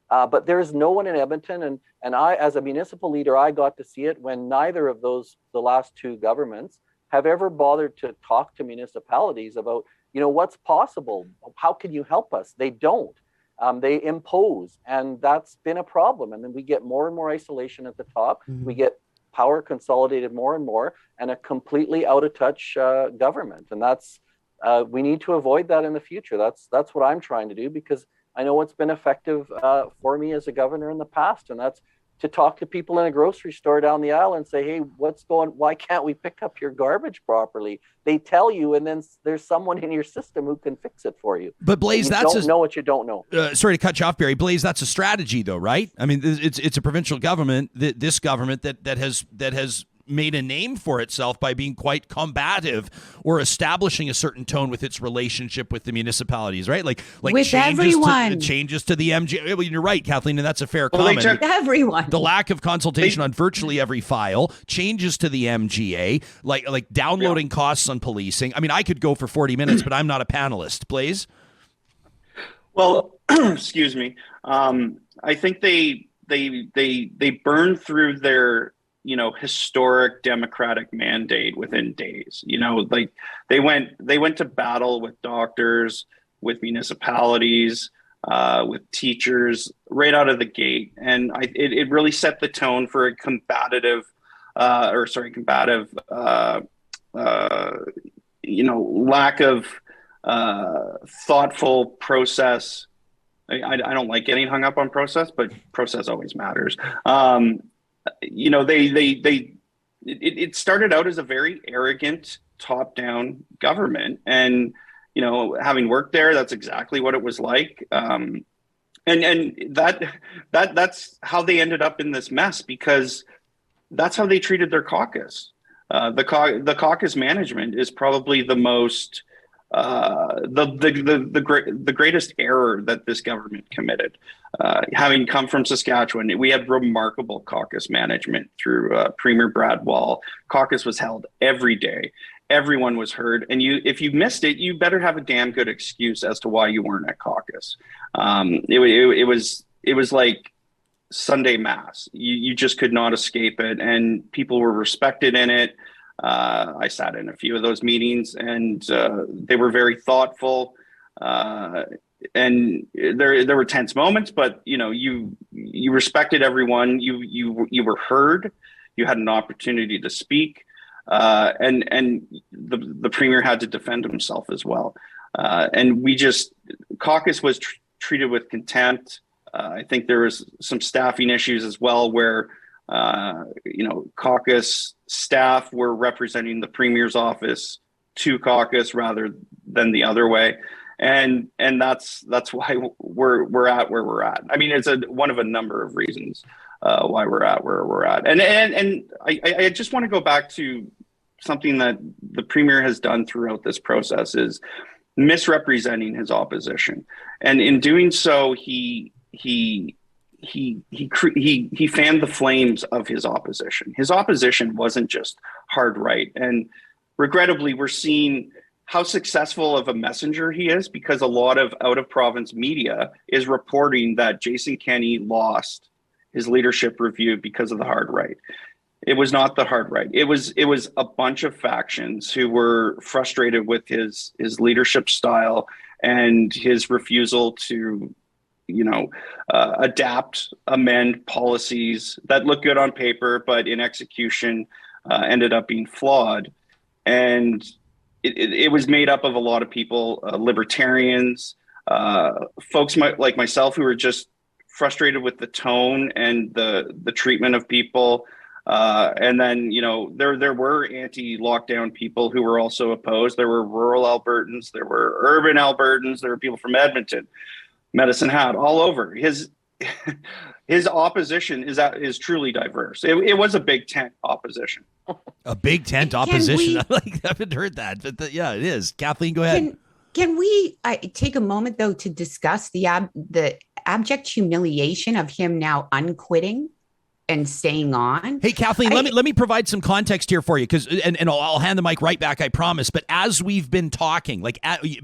But there's no one in Edmonton, and I, as a municipal leader, I got to see it when neither of the last two governments have ever bothered to talk to municipalities about, what's possible. How can you help us? They don't. They impose, and that's been a problem. And then we get more and more isolation at the top. Mm-hmm. We get power consolidated more and more, and a completely out of touch government. And that's we need to avoid that in the future. That's what I'm trying to do, because I know what's been effective for me as a governor in the past, and that's to talk to people in a grocery store down the aisle and say, hey, why can't we pick up your garbage properly? They tell you, and then there's someone in your system who can fix it for you.
But Blaise,
don't know what you don't know.
Sorry to cut you off, Barry. Blaise, that's a strategy though, right? I mean, it's a provincial government, this government that has made a name for itself by being quite combative or establishing a certain tone with its relationship with the municipalities, right? Like
with
changes to the MGA. Well, you're right, Kathleen, and that's a fair comment.
Everyone.
The lack of consultation on virtually every file, changes to the MGA, like downloading costs on policing. I mean, I could go for 40 minutes, but I'm not a panelist. Blaise?
Well, excuse me. I think they burned through their historic democratic mandate within days. Like they went to battle with doctors, with municipalities, with teachers right out of the gate. And it really set the tone for a combative, lack of thoughtful process. I don't like getting hung up on process, but process always matters. It started out as a very arrogant top-down government, and having worked there, that's exactly what it was like. And that's how they ended up in this mess, because that's how they treated their caucus. The caucus management is probably the most the greatest error that this government committed. Having come from Saskatchewan, we had remarkable caucus management through Premier Brad Wall. Caucus was held every day. Everyone was heard. And if you missed it, you better have a damn good excuse as to why you weren't at caucus. It was like Sunday Mass. You just could not escape it. And people were respected in it. I sat in a few of those meetings, and they were very thoughtful. And there were tense moments, but you respected everyone. You were heard. You had an opportunity to speak, and the premier had to defend himself as well. And caucus was treated with contempt. I think there was some staffing issues as well, where caucus staff were representing the premier's office to caucus rather than the other way. And that's why we're at where we're at. I mean, it's one of a number of reasons why we're at where we're at. And I just want to go back to something that the premier has done throughout this process, is misrepresenting his opposition. And in doing so, he fanned the flames of his opposition. His opposition wasn't just hard right. And regrettably, we're seeing how successful of a messenger he is, because a lot of out-of-province media is reporting that Jason Kenney lost his leadership review because of the hard right. It was not the hard right. It was a bunch of factions who were frustrated with his leadership style and his refusal to adapt, amend policies that look good on paper, but in execution ended up being flawed. And it was made up of a lot of people, libertarians, folks like myself, who were just frustrated with the tone and the treatment of people. And then, there were anti-lockdown people who were also opposed. There were rural Albertans, there were urban Albertans, there were people from Edmonton, Medicine Hat, all over. His opposition is truly diverse. It was a big tent opposition.
A big tent opposition. I haven't heard that, but yeah, it is. Kathleen, go ahead.
Can we take a moment though to discuss the abject humiliation of him now unquitting? and staying on.
Hey, Kathleen, let me provide some context here for you, because and I'll hand the mic right back, I promise. But as we've been talking,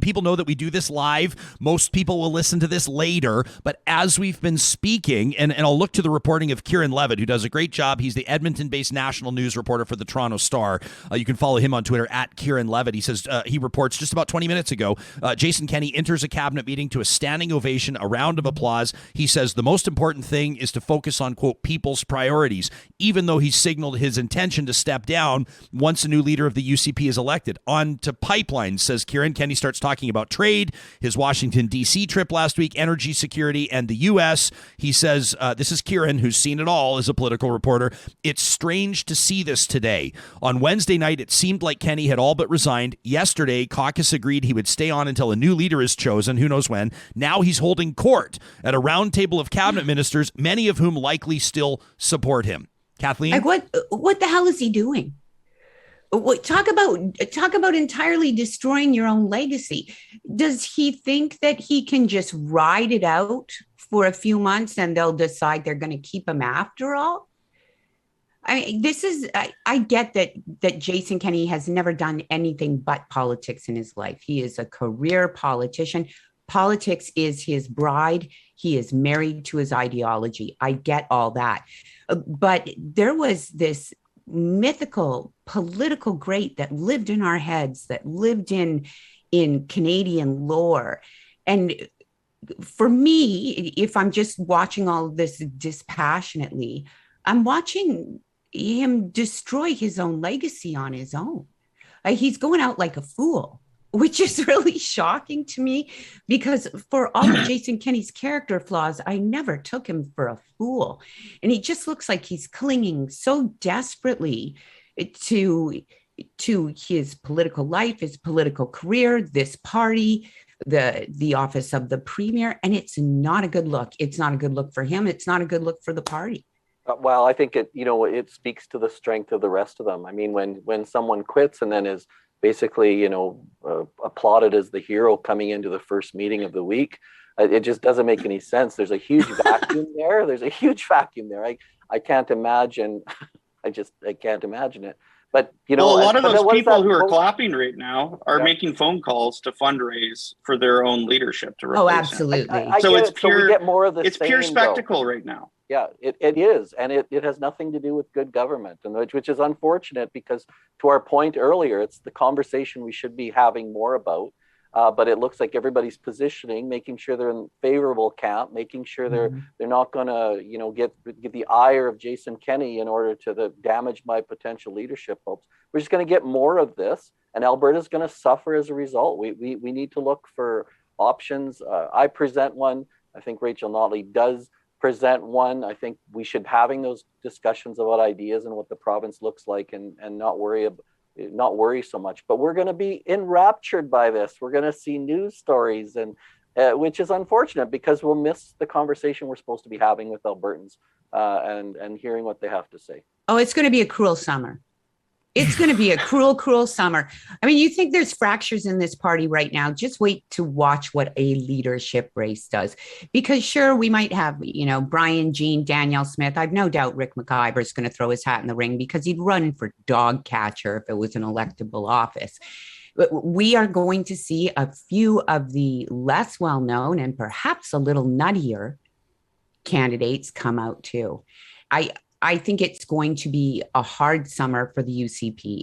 people know that we do this live. Most people will listen to this later. But as we've been speaking, and I'll look to the reporting of Kieran Levitt, who does a great job. He's the Edmonton-based national news reporter for the Toronto Star. You can follow him on Twitter at Kieran Levitt. He says he reports just about 20 minutes ago, Jason Kenney enters a cabinet meeting to a standing ovation, a round of applause. He says the most important thing is to focus on, quote, people's priorities, even though he signaled his intention to step down once a new leader of the UCP is elected. On to pipelines, says Kieran. Kenney starts talking about trade, his Washington, D.C. trip last week, energy security, and the U.S. He says, this is Kieran, who's seen it all as a political reporter. It's strange to see this today. On Wednesday night, it seemed like Kenney had all but resigned. Yesterday, caucus agreed he would stay on until a new leader is chosen, who knows when. Now he's holding court at a round table of cabinet ministers, many of whom likely still support him. Kathleen?
Like what the hell is he doing? Talk about entirely destroying your own legacy. Does he think that he can just ride it out for a few months and they'll decide they're going to keep him after all? I mean, I get that Jason Kenney has never done anything but politics in his life. He is a career politician. Politics is his bride. He is married to his ideology. I get all that. But there was this mythical political great that lived in our heads, that lived in Canadian lore. And for me, if I'm just watching all of this dispassionately, I'm watching him destroy his own legacy on his own. He's going out like a fool, which is really shocking to me, because for all of Jason Kenney's character flaws, I never took him for a fool. And he just looks like he's clinging so desperately to his political life, his political career, this party, the office of the premier. And it's not a good look. It's not a good look for him. It's not a good look for the party.
Well, I think it speaks to the strength of the rest of them. I mean, when someone quits and then is basically, applauded as the hero coming into the first meeting of the week, it just doesn't make any sense. There's a huge vacuum there. I can't imagine. I can't imagine it. But
a lot of those people who are clapping right now are making phone calls to fundraise for their own leadership to replace him.
Absolutely.
So it's pure. So we get more of the
it's
same,
pure spectacle right now.
Yeah, it is. And it has nothing to do with good government, and which is unfortunate, because to our point earlier, it's the conversation we should be having more about. But it looks like everybody's positioning, making sure they're in favorable camp, making sure they're not going to, get the ire of Jason Kenney in order to damage my potential leadership hopes. We're just going to get more of this, and Alberta's going to suffer as a result. We need to look for options. I present one. I think Rachel Notley does present one. I think we should having those discussions about ideas and what the province looks like, and not worry so much. But we're going to be enraptured by this. We're going to see news stories, and which is unfortunate, because we'll miss the conversation we're supposed to be having with Albertans and hearing what they have to say.
Oh, it's going to be a cruel summer. It's going to be a cruel summer. I mean, you think there's fractures in this party right now. Just wait to watch what a leadership race does. Because sure, we might have, Brian Jean, Danielle Smith. I've no doubt Rick McIver is going to throw his hat in the ring, because he'd run for dog catcher if it was an electable office. But we are going to see a few of the less well-known and perhaps a little nuttier candidates come out too. I think it's going to be a hard summer for the UCP.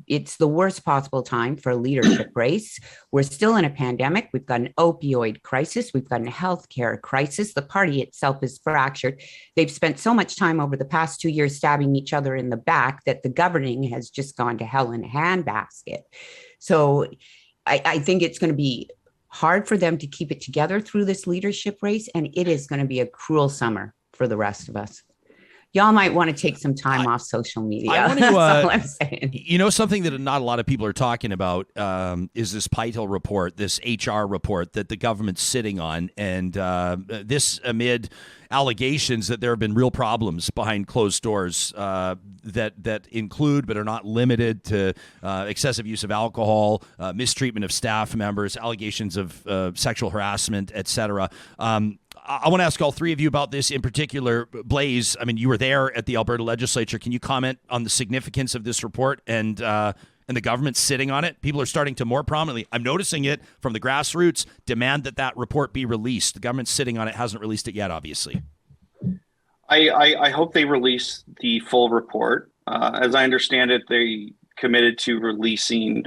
It's the worst possible time for a leadership race. We're still in a pandemic. We've got an opioid crisis. We've got a healthcare crisis. The party itself is fractured. They've spent so much time over the past 2 years stabbing each other in the back that the governing has just gone to hell in a handbasket. So I think it's going to be hard for them to keep it together through this leadership race. And it is going to be a cruel summer for the rest of us. Y'all might want to take some time off social media.
I want to,
That's all I'm saying.
Something that not a lot of people are talking about is this PITL report, this HR report that the government's sitting on. And this amid allegations that there have been real problems behind closed doors that include but are not limited to excessive use of alcohol, mistreatment of staff members, allegations of sexual harassment, etc. I want to ask all three of you about this in particular. Blaze, I mean, you were there at the Alberta legislature. Can you comment on the significance of this report and the government sitting on it? People are starting to more prominently, I'm noticing it from the grassroots, demand that report be released. The government's sitting on it, hasn't released it yet, obviously.
I hope they release the full report. As I understand it, they committed to releasing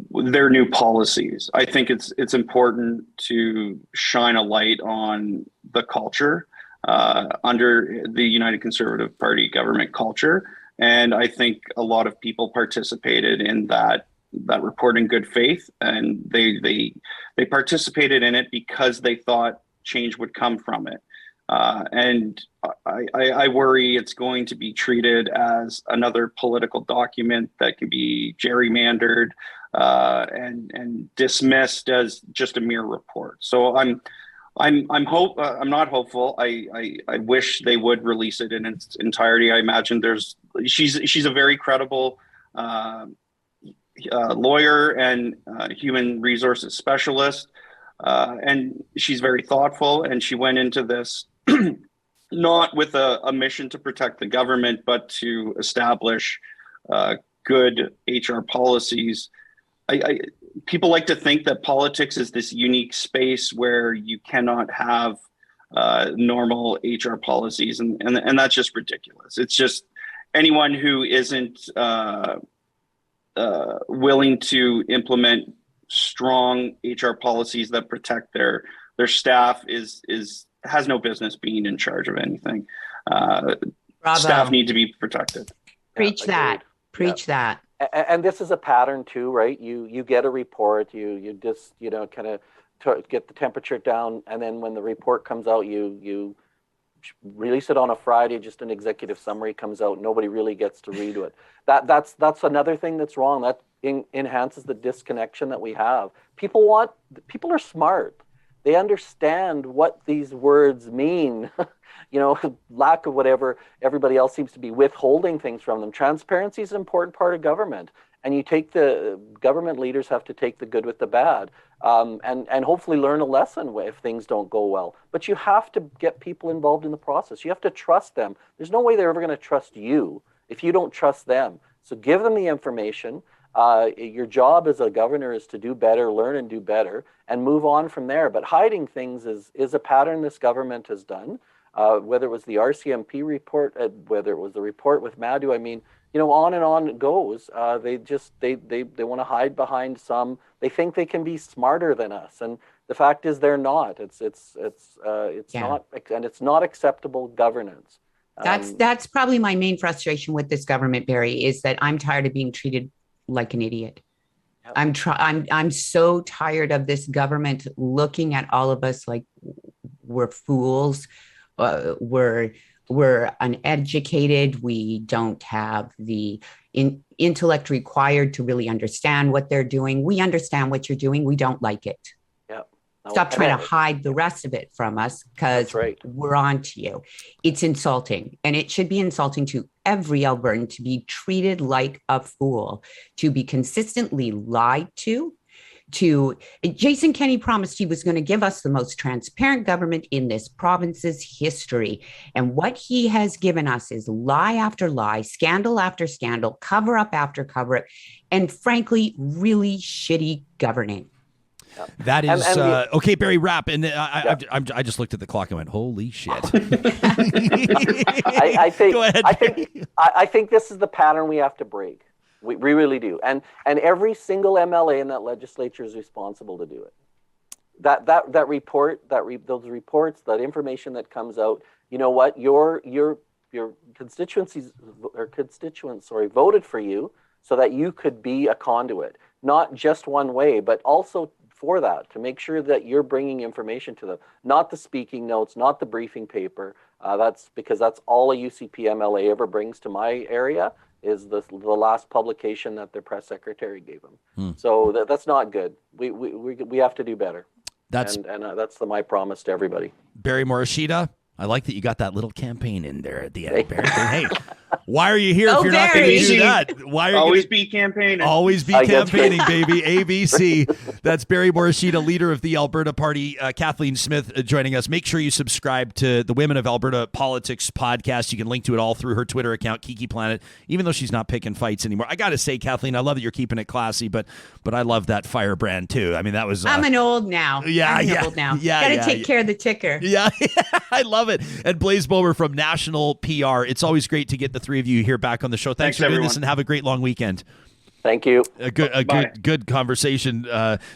their new policies. I think it's important to shine a light on the culture under the United Conservative Party government culture. And I think a lot of people participated in that report in good faith, and they participated in it because they thought change would come from it. And I worry it's going to be treated as another political document that can be gerrymandered and dismissed as just a mere report. So I'm not hopeful. I wish they would release it in its entirety. I imagine she's a very credible lawyer and human resources specialist, and she's very thoughtful. And she went into this not with a mission to protect the government, but to establish good HR policies. People like to think that politics is this unique space where you cannot have normal HR policies, and that's just ridiculous. It's just anyone who isn't willing to implement strong HR policies that protect their staff has no business being in charge of anything. Staff need to be protected.
Preach that. Preach that.
And this is a pattern too, right? You get a report, you just kind of get the temperature down, and then when the report comes out, you release it on a Friday. Just an executive summary comes out. Nobody really gets to read it. That's another thing that's wrong. That enhances the disconnection that we have. People are smart. They understand what these words mean. Lack of whatever everybody else seems to be withholding things from them. Transparency is an important part of government, and the government leaders have to take the good with the bad, and hopefully learn a lesson if things don't go well. But you have to get people involved in the process. You have to trust them. There's no way they're ever going to trust you if you don't trust them. So give them the information. Your job as a governor is to do better, learn and do better, and move on from there. But hiding things is a pattern this government has done. Whether it was the RCMP report, whether it was the report with Madhu, I mean, on and on it goes. They want to hide behind some. They think they can be smarter than us, and the fact is they're not. It's not, and it's not acceptable governance.
That's probably my main frustration with this government, Barry, is that I'm tired of being treated like an idiot. Yep. I'm so tired of this government looking at all of us like we're fools. We're uneducated. We don't have the intellect required to really understand what they're doing. We understand what you're doing. We don't like it.
Yep.
Stop trying to hide the rest of it from us, because we're on to you. It's insulting, and it should be insulting to every Albertan to be treated like a fool, to be consistently lied to. Jason Kenney promised he was going to give us the most transparent government in this province's history. And what he has given us is lie after lie, scandal after scandal, cover up after cover up, and frankly, really shitty governing.
That is okay, Barry. Wrap, and I just looked at the clock and went, "Holy shit!"
I think.
Go ahead.
I think this is the pattern we have to break. We really do, and every single MLA in that legislature is responsible to do it. That report, those reports, that information that comes out. You know what? Your constituents voted for you so that you could be a conduit, not just one way, but also for that, to make sure that you're bringing information to them, not the speaking notes, not the briefing paper. That's because that's all a UCP MLA ever brings to my area, is the last publication that their press secretary gave them. So that's not good. We have to do better. That's my promise to everybody.
Barry Morishita, I like that you got that little campaign in there at the end, Barry. Hey, why are you here if you're not going
Barry.
to do that? Why are
Always
you
be campaigning.
Always be campaigning, baby. ABC. That's Barry Morishita, leader of the Alberta Party. Kathleen Smith joining us. Make sure you subscribe to the Women of Alberta Politics podcast. You can link to it all through her Twitter account, Kiki Planet, even though she's not picking fights anymore. I got to say, Kathleen, I love that you're keeping it classy, but I love that firebrand too. I mean, that was...
I'm an old now.
Yeah,
I'm old now.
Yeah,
Got to take care of the ticker.
Yeah, I love it. And Blaze Bower from National PR. It's always great to get the three of you here back on the show. Thanks for doing this, and have a great long weekend.
Thank you.
A good conversation.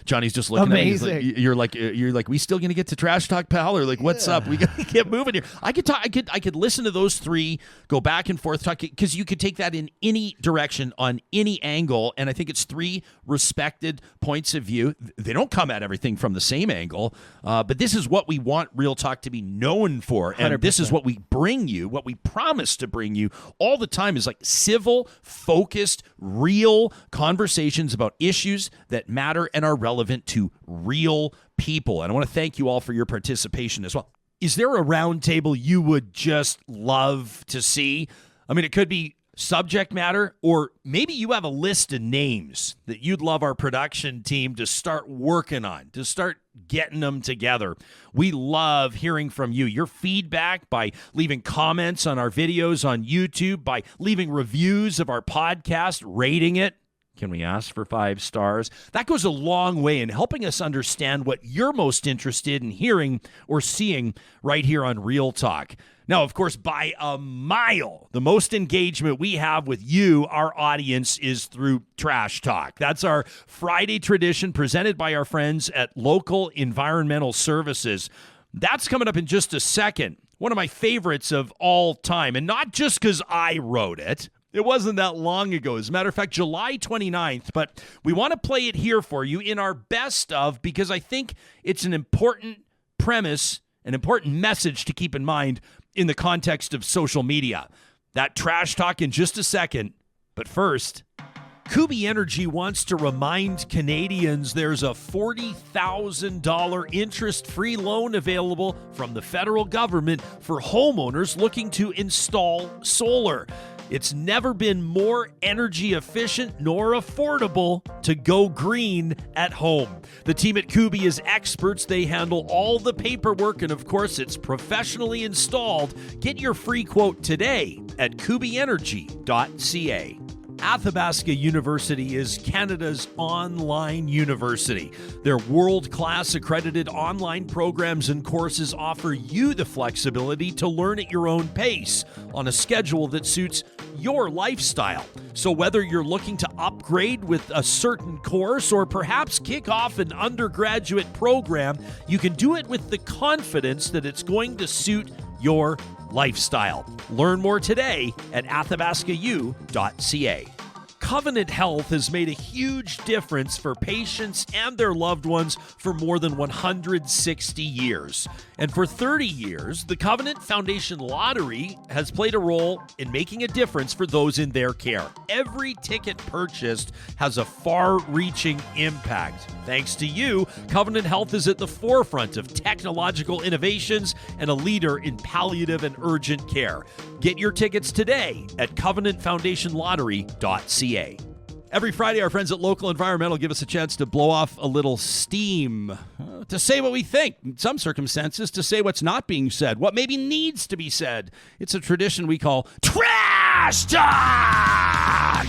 Johnny's just looking
Amazing.
at me. You're like, we still gonna get to trash talk, pal? Or like, what's up? We gotta get moving here. I could listen to those three go back and forth talking, because you could take that in any direction on any angle. And I think it's three respected points of view. They don't come at everything from the same angle, but this is what we want Real Talk to be known for, and
100%.
This is what we bring you. What we promise to bring you all the time is like civil, focused, real conversations about issues that matter and are relevant to real people. And I want to thank you all for your participation as well. Is there a roundtable you would just love to see? I mean, it could be subject matter, or maybe you have a list of names that you'd love our production team to start working on, to start getting them together. We love hearing from you. Your feedback by leaving comments on our videos on YouTube, by leaving reviews of our podcast, rating it. Can we ask for 5 stars? That goes a long way in helping us understand what you're most interested in hearing or seeing right here on Real Talk. Now, of course, by a mile, the most engagement we have with you, our audience, is through Trash Talk. That's our Friday tradition presented by our friends at Local Environmental Services. That's coming up in just a second. One of my favorites of all time, and not just because I wrote it. It wasn't that long ago. As a matter of fact, July 29th, but we want to play it here for you in our best of, because I think it's an important premise, an important message to keep in mind in the context of social media. That trash talk in just a second. But first, Kubi Energy wants to remind Canadians there's a $40,000 interest-free loan available from the federal government for homeowners looking to install solar. It's never been more energy efficient nor affordable to go green at home. The team at Kubi is experts. They handle all the paperwork, and of course, it's professionally installed. Get your free quote today at kubienergy.ca. Athabasca University is Canada's online university. Their world-class accredited online programs and courses offer you the flexibility to learn at your own pace on a schedule that suits your lifestyle. So whether you're looking to upgrade with a certain course or perhaps kick off an undergraduate program, you can do it with the confidence that it's going to suit your lifestyle. Learn more today at athabascau.ca. Covenant Health has made a huge difference for patients and their loved ones for more than 160 years. And for 30 years, the Covenant Foundation Lottery has played a role in making a difference for those in their care. Every ticket purchased has a far-reaching impact. Thanks to you, Covenant Health is at the forefront of technological innovations and a leader in palliative and urgent care. Get your tickets today at covenantfoundationlottery.ca. Every Friday, our friends at Local Environmental give us a chance to blow off a little steam, to say what we think, in some circumstances, to say what's not being said, what maybe needs to be said. It's a tradition we call Trash Talk!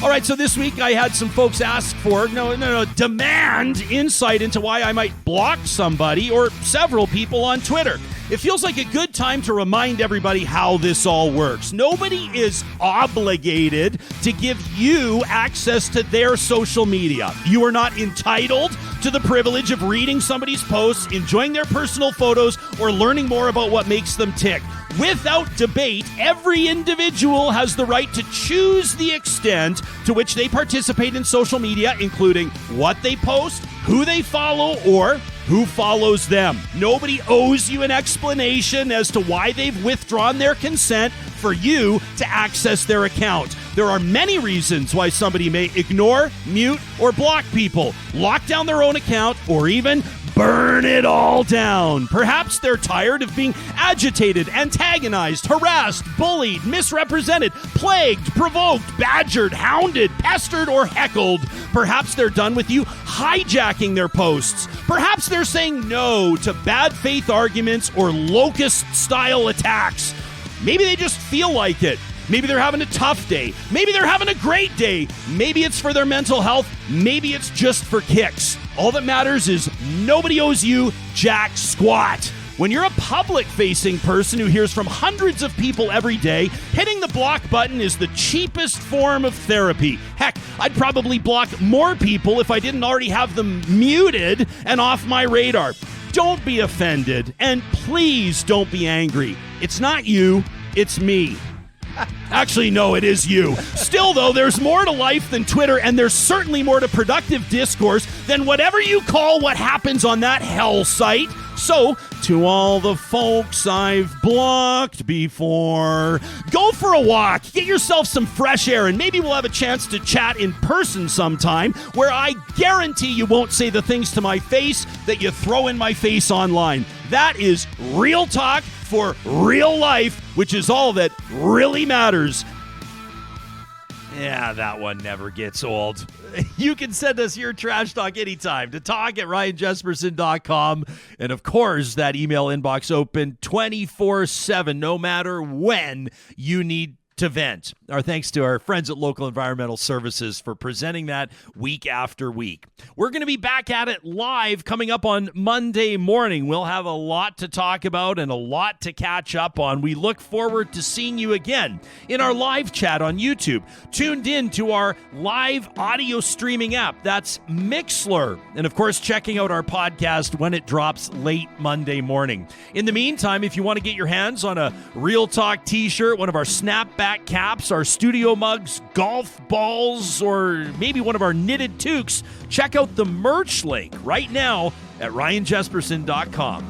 All right, so this week I had some folks ask for, demand insight into why I might block somebody or several people on Twitter. It feels like a good time to remind everybody how this all works. Nobody is obligated to give you access to their social media. You are not entitled to the privilege of reading somebody's posts, enjoying their personal photos, or learning more about what makes them tick. Without debate, every individual has the right to choose the extent to which they participate in social media, including what they post, who they follow, or who follows them. Nobody owes you an explanation as to why they've withdrawn their consent for you to access their account. There are many reasons why somebody may ignore, mute, or block people, lock down their own account, or even burn it all down. Perhaps they're tired of being agitated, antagonized, harassed, bullied, misrepresented, plagued, provoked, badgered, hounded, pestered, or heckled. Perhaps they're done with you hijacking their posts. Perhaps they're saying no to bad faith arguments or locust-style attacks. Maybe they just feel like it. Maybe they're having a tough day. Maybe they're having a great day. Maybe it's for their mental health. Maybe it's just for kicks. All that matters is nobody owes you jack squat. When you're a public-facing person who hears from hundreds of people every day, hitting the block button is the cheapest form of therapy. Heck, I'd probably block more people if I didn't already have them muted and off my radar. Don't be offended, and please don't be angry. It's not you, it's me. Actually, no, it is you. Still, though, there's more to life than Twitter, and there's certainly more to productive discourse than whatever you call what happens on that hell site. So, to all the folks I've blocked before, go for a walk, get yourself some fresh air, and maybe we'll have a chance to chat in person sometime, where I guarantee you won't say the things to my face that you throw in my face online. That is real talk for real life, which is all that really matters. Yeah, that one never gets old. You can send us your trash talk anytime to talk@ryanjesperson.com. And of course, that email inbox open 24/7, no matter when you need to vent. Our thanks to our friends at Local Environmental Services for presenting that week after week. We're going to be back at it live coming up on Monday morning. We'll have a lot to talk about and a lot to catch up on. We look forward to seeing you again in our live chat on YouTube. Tuned in to our live audio streaming app. That's Mixlr. And of course, checking out our podcast when it drops late Monday morning. In the meantime, if you want to get your hands on a Real Talk t-shirt, one of our snapback caps, our studio mugs, golf balls, or maybe one of our knitted toques, check out the merch link right now at ryanjesperson.com.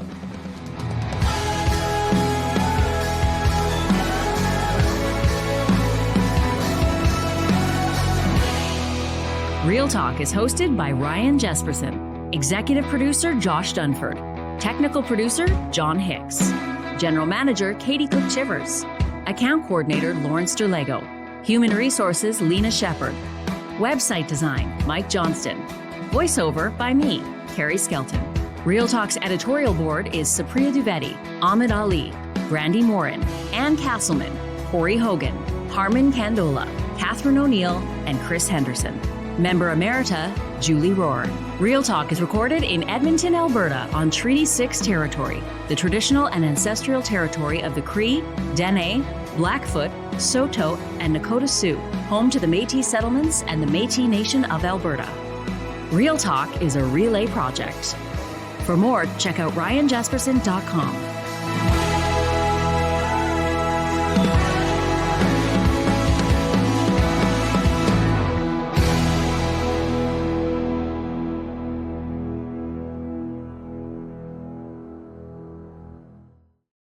Real Talk is hosted by Ryan Jesperson, executive producer Josh Dunford, technical producer John Hicks, general manager Katie Cook-Chivers, account coordinator Lawrence Derlego, human resources Lena Shepard, website design Mike Johnston, voiceover by me, Carrie Skelton. Real Talk's editorial board is Supriya Dwivedi, Ahmed Ali, Brandy Morin, Ann Castleman, Corey Hogan, Harmon Candola, Catherine O'Neill, and Chris Henderson. Member Emerita, Julie Rohr. Real Talk is recorded in Edmonton, Alberta on Treaty 6 territory, the traditional and ancestral territory of the Cree, Dene, Blackfoot, Saulteaux, and Nakota Sioux, home to the Métis settlements and the Métis Nation of Alberta. Real Talk is a relay project. For more, check out ryanjesperson.com.